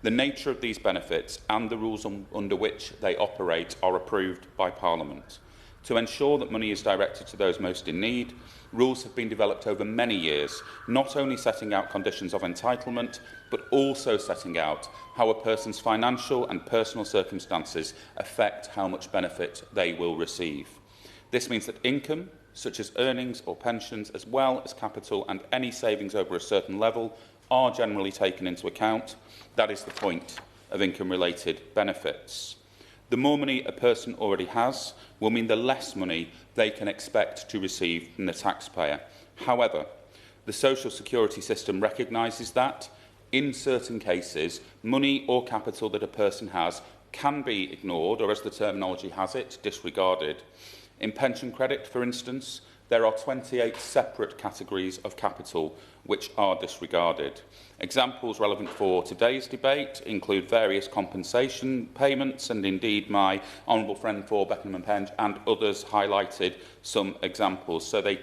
The nature of these benefits and the rules under which they operate are approved by Parliament. To ensure that money is directed to those most in need, rules have been developed over many years, not only setting out conditions of entitlement, but also setting out how a person's financial and personal circumstances affect how much benefit they will receive. This means that income, such as earnings or pensions, as well as capital and any savings over a certain level, are generally taken into account. That is the point of income-related benefits. The more money a person already has will mean the less money they can expect to receive from the taxpayer. However, the social security system recognises that, in certain cases, money or capital that a person has can be ignored, or as the terminology has it, disregarded. In pension credit, for instance, there are 28 separate categories of capital which are disregarded. Examples relevant for today's debate include various compensation payments, and indeed my honourable friend for Beckenham-on-Penge and others highlighted some examples. So they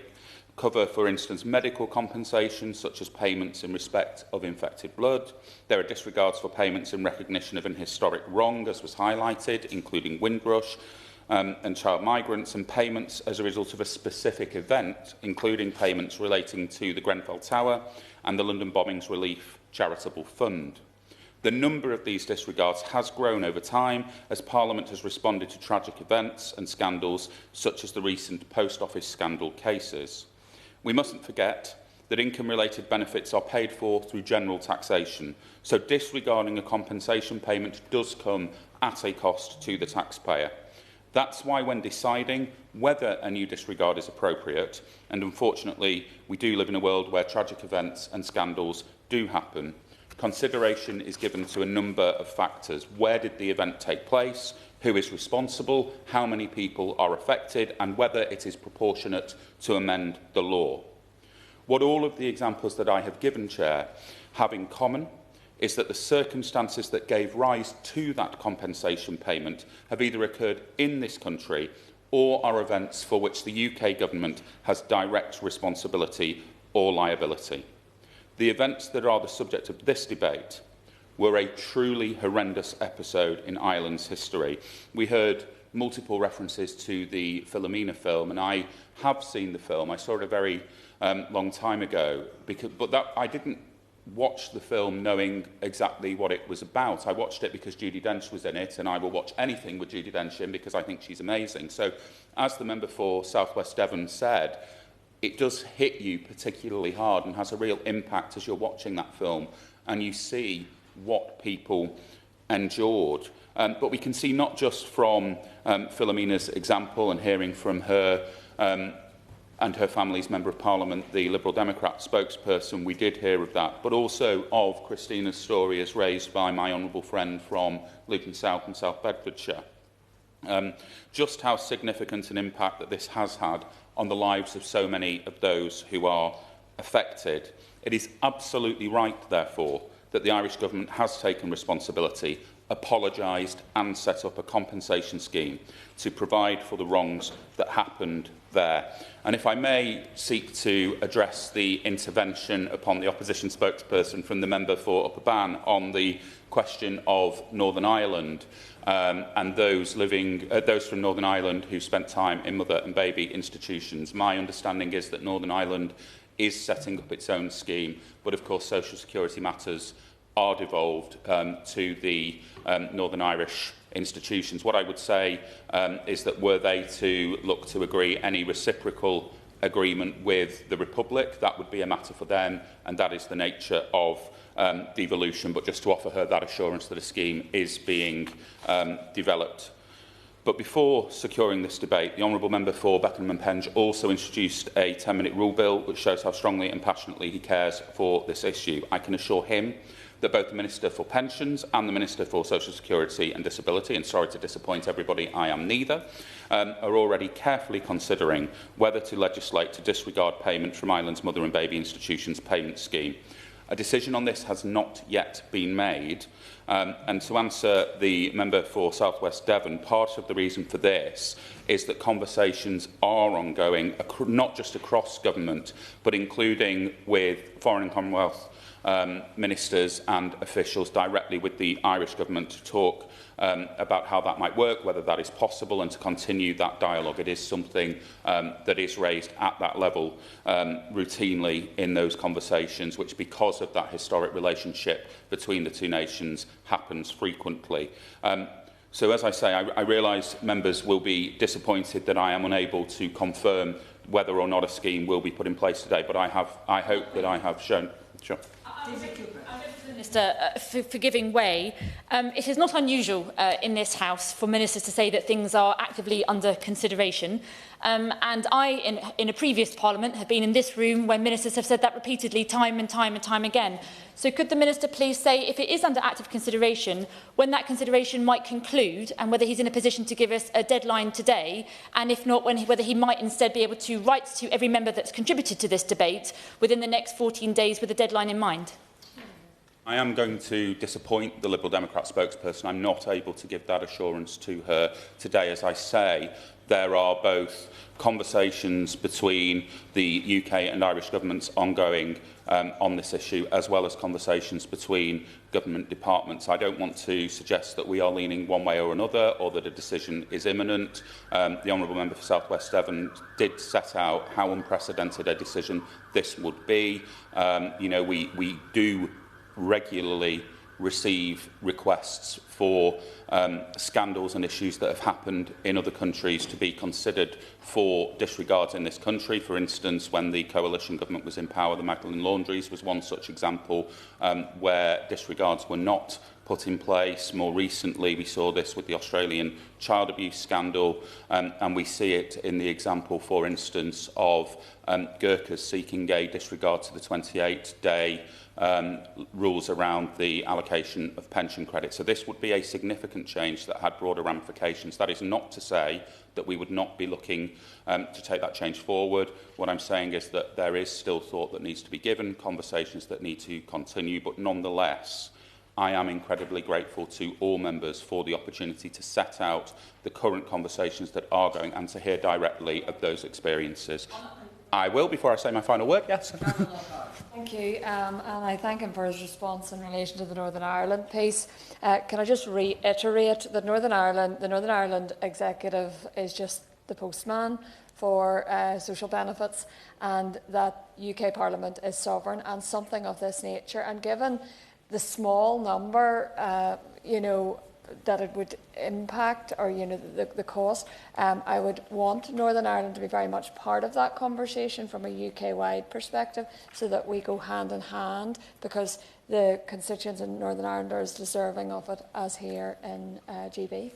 cover, for instance, medical compensation, such as payments in respect of infected blood. There are disregards for payments in recognition of an historic wrong, as was highlighted, including Windrush, and child migrants, and payments as a result of a specific event, including payments relating to the Grenfell Tower and the London Bombings Relief Charitable Fund. The number of these disregards has grown over time as Parliament has responded to tragic events and scandals such as the recent Post Office scandal cases. We mustn't forget that income-related benefits are paid for through general taxation. So disregarding a compensation payment does come at a cost to the taxpayer. That's why when deciding whether a new disregard is appropriate, and unfortunately we do live in a world where tragic events and scandals do happen, consideration is given to a number of factors. Where did the event take place? Who is responsible? How many people are affected? And whether it is proportionate to amend the law. What all of the examples that I have given, Chair, have in common is that the circumstances that gave rise to that compensation payment have either occurred in this country or are events for which the UK government has direct responsibility or liability. The events that are the subject of this debate were a truly horrendous episode in Ireland's history. We heard multiple references to the Philomena film, and I have seen the film. I saw it a very long time ago, but I didn't watch the film knowing exactly what it was about. I watched it because Judi Dench was in it, and I will watch anything with Judi Dench in because I think she's amazing. So, as the member for South West Devon said, it does hit you particularly hard and has a real impact as you're watching that film and you see what people endured. But we can see not just from Philomena's example and hearing from her and her family's Member of Parliament, the Liberal Democrat spokesperson, we did hear of that, but also of Christina's story as raised by my honourable friend from Luton South and South Bedfordshire. Just how significant an impact that this has had on the lives of so many of those who are affected. It is absolutely right, therefore, that the Irish Government has taken responsibility, apologised and set up a compensation scheme to provide for the wrongs that happened there. And if I may seek to address the intervention upon the opposition spokesperson from the member for Upper Bann on the question of Northern Ireland and those from Northern Ireland who spent time in mother and baby institutions. My understanding is that Northern Ireland is setting up its own scheme, but of course social security matters are devolved to the Northern Irish institutions. What I would say is that were they to look to agree any reciprocal agreement with the Republic, that would be a matter for them, and that is the nature of devolution. But just to offer her that assurance that a scheme is being developed. But before securing this debate, the Honourable Member for Beckenham and Penge also introduced a 10-minute rule bill, which shows how strongly and passionately he cares for this issue. I can assure him that both the Minister for Pensions and the Minister for Social Security and Disability, and sorry to disappoint everybody, I am neither, are already carefully considering whether to legislate to disregard payment from Ireland's Mother and Baby Institutions Payment Scheme. A decision on this has not yet been made, and to answer the member for South West Devon, part of the reason for this is that conversations are ongoing, not just across government, but including with Foreign and Commonwealth ministers and officials directly with the Irish Government to talk about how that might work, whether that is possible, and to continue that dialogue. It is something that is raised at that level routinely in those conversations, which, because of that historic relationship between the two nations, happens frequently. So, as I say, I realise members will be disappointed that I am unable to confirm whether or not a scheme will be put in place today, but I hope that I have shown... Sure. Minister, for giving way. It is not unusual in this House for ministers to say that things are actively under consideration. And I, in a previous Parliament, have been in this room when ministers have said that repeatedly, time and time again. So could the Minister please say, if it is under active consideration, when that consideration might conclude, and whether he's in a position to give us a deadline today, and if not, whether he might instead be able to write to every member that's contributed to this debate within the next 14 days with a deadline in mind? I am going to disappoint the Liberal Democrat spokesperson. I'm not able to give that assurance to her today. As I say, there are both conversations between the UK and Irish governments ongoing on this issue, as well as conversations between government departments. I don't want to suggest that we are leaning one way or another, or that a decision is imminent. The Honourable Member for South West Devon did set out how unprecedented a decision this would be. We do regularly receive requests for scandals and issues that have happened in other countries to be considered for disregards in this country. For instance, when the coalition government was in power, the Magdalene Laundries was one such example where disregards were not put in place. More recently, we saw this with the Australian child abuse scandal, and we see it in the example, for instance, of Gurkhas seeking a disregard to the 28-day rules around the allocation of pension credit. So this would be a significant change that had broader ramifications. That is not to say that we would not be looking to take that change forward. What I'm saying is that there is still thought that needs to be given, conversations that need to continue, but nonetheless, I am incredibly grateful to all members for the opportunity to set out the current conversations that are going and to hear directly of those experiences. I will, before I say my final word, yes. Thank you, and I thank him for his response in relation to the Northern Ireland piece. Can I just reiterate that the Northern Ireland executive is just the postman for social benefits, and that UK Parliament is sovereign, and something of this nature, and given the small number, that it would impact, or the cost, I would want Northern Ireland to be very much part of that conversation from a UK-wide perspective, so that we go hand in hand, because the constituents in Northern Ireland are as deserving of it as here in GB.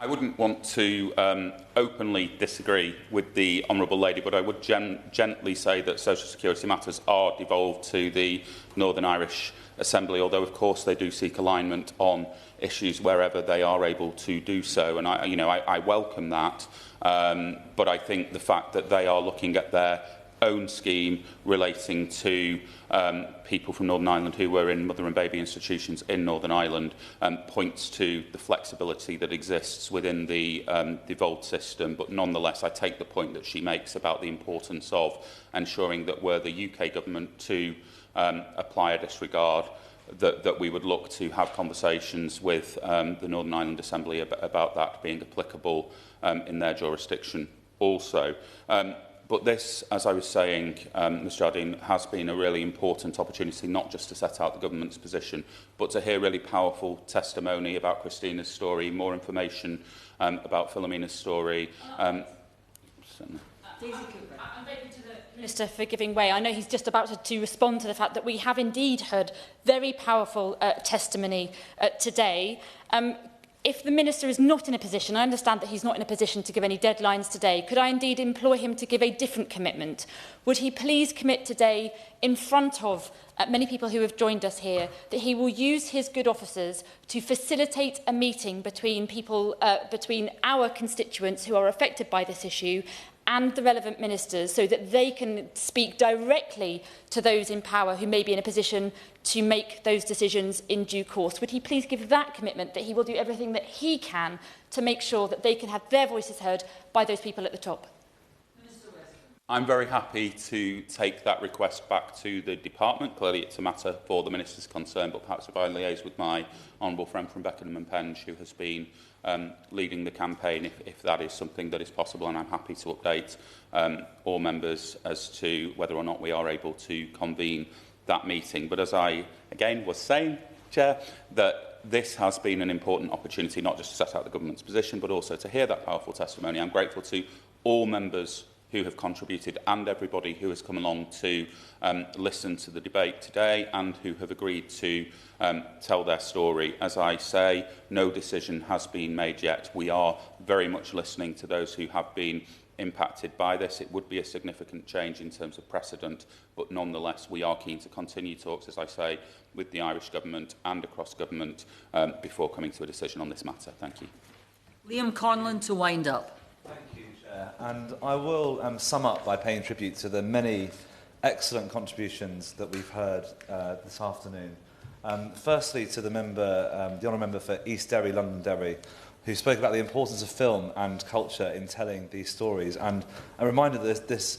I wouldn't want to openly disagree with the Honourable Lady, but I would gently say that social security matters are devolved to the Northern Irish Assembly, although of course they do seek alignment on issues wherever they are able to do so, and I welcome that. But I think the fact that they are looking at their own scheme relating to people from Northern Ireland who were in mother and baby institutions in Northern Ireland points to the flexibility that exists within the devolved system. But nonetheless, I take the point that she makes about the importance of ensuring that were the UK government to apply a disregard, that we would look to have conversations with the Northern Ireland Assembly about that being applicable in their jurisdiction also. But this, as I was saying, Ms Jardine, has been a really important opportunity, not just to set out the government's position, but to hear really powerful testimony about Christina's story, more information about Philomena's story. I'm grateful to the Minister for giving way. I know he's just about to respond to the fact that we have indeed heard very powerful testimony today. If the Minister is not in a position, I understand that he's not in a position to give any deadlines today, could I indeed employ him to give a different commitment? Would he please commit today in front of many people who have joined us here that he will use his good offices to facilitate a meeting between people, between our constituents who are affected by this issue and the relevant ministers, so that they can speak directly to those in power who may be in a position to make those decisions in due course? Would he please give that commitment that he will do everything that he can to make sure that they can have their voices heard by those people at the top? I'm very happy to take that request back to the department. Clearly it's a matter for the Minister's concern, but perhaps if I liaise with my honourable friend from Beckenham and Penge, who has been leading the campaign, if that is something that is possible, and I'm happy to update all members as to whether or not we are able to convene that meeting. But as I, again, was saying, Chair, that this has been an important opportunity, not just to set out the government's position, but also to hear that powerful testimony. I'm grateful to all members who have contributed and everybody who has come along to listen to the debate today and who have agreed to tell their story. As I say, no decision has been made yet. We are very much listening to those who have been impacted by this. It would be a significant change in terms of precedent, but nonetheless we are keen to continue talks, as I say, with the Irish Government and across Government before coming to a decision on this matter. Thank you. Liam Conlon to wind up. Thank you, Chair. And I will sum up by paying tribute to the many excellent contributions that we've heard this afternoon. Firstly, to the member, the honourable member for East Derry, Londonderry, who spoke about the importance of film and culture in telling these stories. And a reminder that this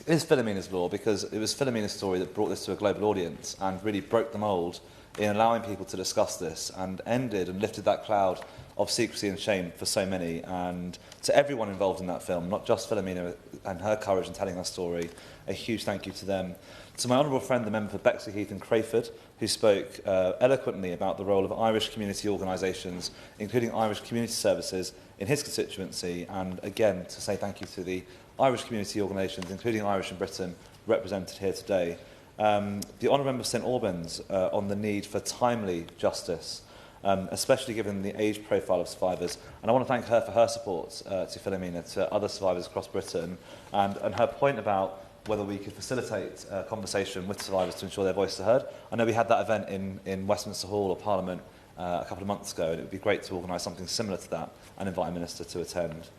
is Philomena's law, because it was Philomena's story that brought this to a global audience and really broke the mould in allowing people to discuss this and ended and lifted that cloud of secrecy and shame for so many. And to everyone involved in that film, not just Philomena and her courage in telling our story, a huge thank you to them. To my honourable friend, the member for Bexley-Heath and Crayford, who spoke eloquently about the role of Irish community organisations, including Irish Community Services, in his constituency, and again to say thank you to the Irish community organisations, including Irish in Britain, represented here today. The Honourable Member for St Albans on the need for timely justice, especially given the age profile of survivors. And I want to thank her for her support to Philomena, to other survivors across Britain, and her point about whether we could facilitate a conversation with survivors to ensure their voices are heard. I know we had that event in Westminster Hall or Parliament a couple of months ago, and it would be great to organise something similar to that and invite a minister to attend.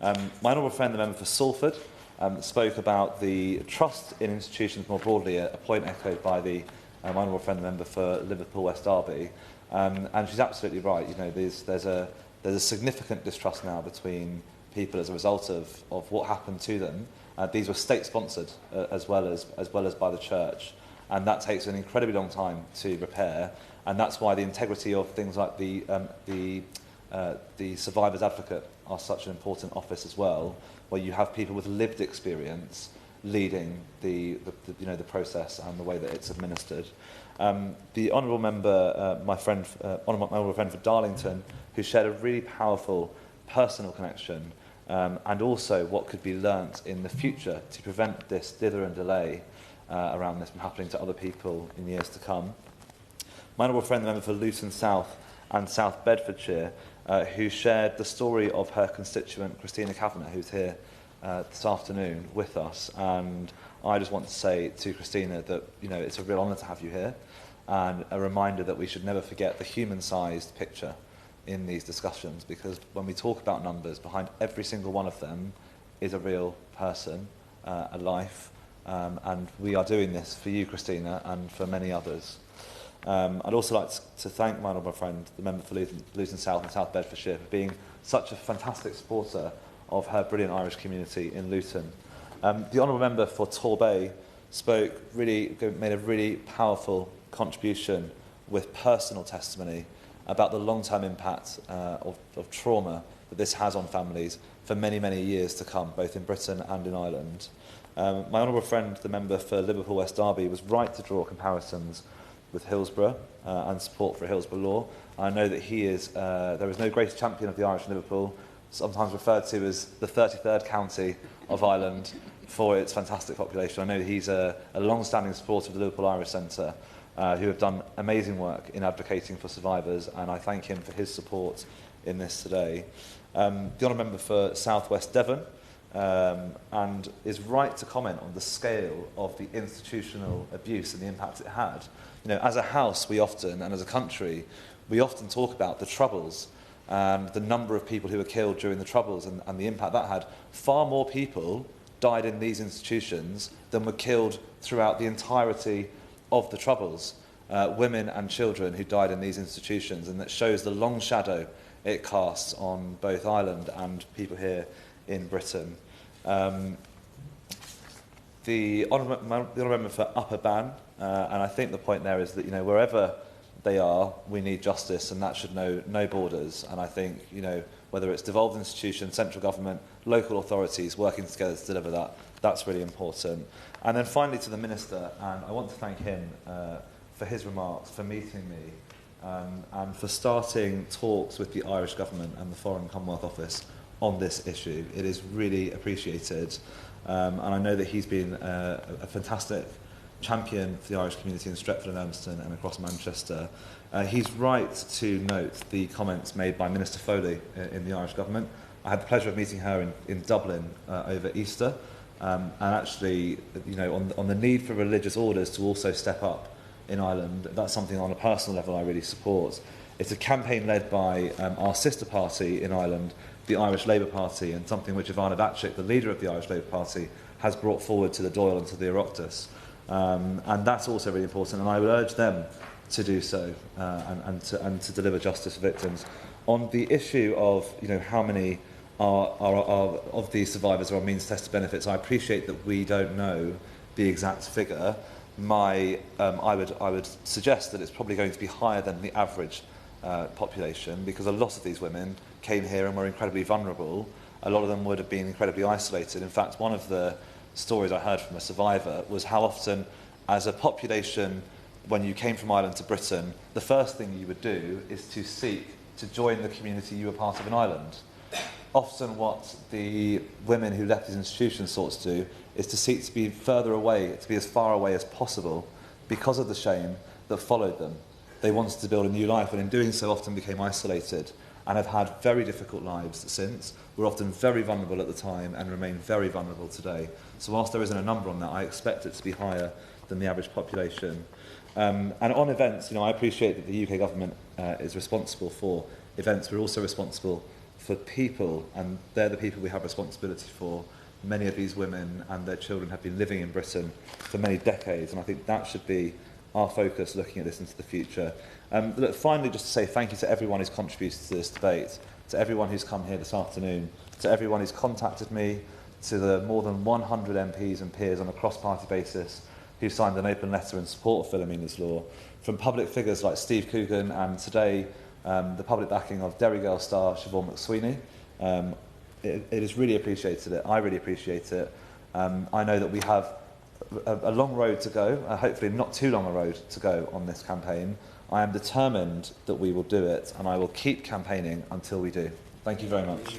My honourable friend, the member for Salford, spoke about the trust in institutions more broadly, a point echoed by the my honourable friend, the member for Liverpool West Derby. And she's absolutely right. You know, there's a significant distrust now between people as a result of what happened to them. These were state-sponsored as well as by the church, and that takes an incredibly long time to repair. And that's why the integrity of things like the survivors advocate are such an important office as well, where you have people with lived experience leading the process and the way that it's administered. The honourable member, my honourable friend for Darlington, who shared a really powerful personal connection, and also what could be learnt in the future to prevent this dither and delay around this from happening to other people in years to come. My honourable friend, the member for Luton South and South Bedfordshire, who shared the story of her constituent, Christina Kavanagh, who's here this afternoon with us. And I just want to say to Christina that, you know, it's a real honour to have you here, and a reminder that we should never forget the human-sized picture in these discussions, because when we talk about numbers, behind every single one of them is a real person, a life, and we are doing this for you, Christina, and for many others. I'd also like to thank my honourable friend, the member for Luton South and South Bedfordshire, for being such a fantastic supporter of her brilliant Irish community in Luton. The honourable member for Torbay made a really powerful contribution with personal testimony about the long-term impact of trauma that this has on families for many, many years to come, both in Britain and in Ireland. My honourable friend, the member for Liverpool West Derby, was right to draw comparisons with Hillsborough and support for Hillsborough law. I know that he is, there is no greater champion of the Irish in Liverpool, sometimes referred to as the 33rd county of Ireland for its fantastic population. I know that he's a long-standing supporter of the Liverpool Irish Centre, who have done amazing work in advocating for survivors, and I thank him for his support in this today. The honourable member for South West Devon and is right to comment on the scale of the institutional abuse and the impact it had. You know, as a house, and as a country, we often talk about the Troubles and the number of people who were killed during the Troubles and the impact that had. Far more people died in these institutions than were killed throughout the entirety of the Troubles, women and children who died in these institutions, and that shows the long shadow it casts on both Ireland and people here in Britain. The honourable member for Upper Bann, and I think the point there is that, you know, wherever they are, we need justice, and that should know no borders. And I think, you know, whether it's devolved institutions, central government, local authorities working together to deliver that, that's really important. And then finally to the Minister, and I want to thank him for his remarks, for meeting me, and for starting talks with the Irish Government and the Foreign Commonwealth Office on this issue. It is really appreciated, and I know that he's been a fantastic champion for the Irish community in Stretford and Urmston and across Manchester. He's right to note the comments made by Minister Foley in the Irish Government. I had the pleasure of meeting her in Dublin over Easter, and actually, you know, on the need for religious orders to also step up in Ireland. That's something on a personal level I really support. It's a campaign led by our sister party in Ireland, the Irish Labour Party, and something which Ivana Bacik, the leader of the Irish Labour Party, has brought forward to the Dáil and to the Oireachtas. And that's also really important, and I would urge them to do so and to deliver justice for victims. On the issue of, you know, how many are of these survivors are on means-tested benefits, I appreciate that we don't know the exact figure. I would suggest that it's probably going to be higher than the average population, because a lot of these women came here and were incredibly vulnerable. A lot of them would have been incredibly isolated. In fact, one of the stories I heard from a survivor was how often, as a population, when you came from Ireland to Britain, the first thing you would do is to seek to join the community you were part of in Ireland. Often what the women who left these institutions sought to do is to seek to be further away, to be as far away as possible, because of the shame that followed them. They wanted to build a new life, and in doing so often became isolated and have had very difficult lives since. Were often very vulnerable at the time and remain very vulnerable today. So whilst there isn't a number on that, I expect it to be higher than the average population. And on events, I appreciate that the UK government is responsible for events. We're also responsible for people, and they're the people we have responsibility for. Many of these women and their children have been living in Britain for many decades, and I think that should be our focus looking at this into the future. Look, finally, just to say thank you to everyone who's contributed to this debate, to everyone who's come here this afternoon, to everyone who's contacted me, to the more than 100 MPs and peers on a cross-party basis who signed an open letter in support of Philomena's law, from public figures like Steve Coogan and today the public backing of Derry Girl star Siobhan McSweeney. It is really appreciated. I really appreciate it. I know that we have a long road to go, hopefully not too long a road to go on this campaign. I am determined that we will do it, and I will keep campaigning until we do. Thank you very much.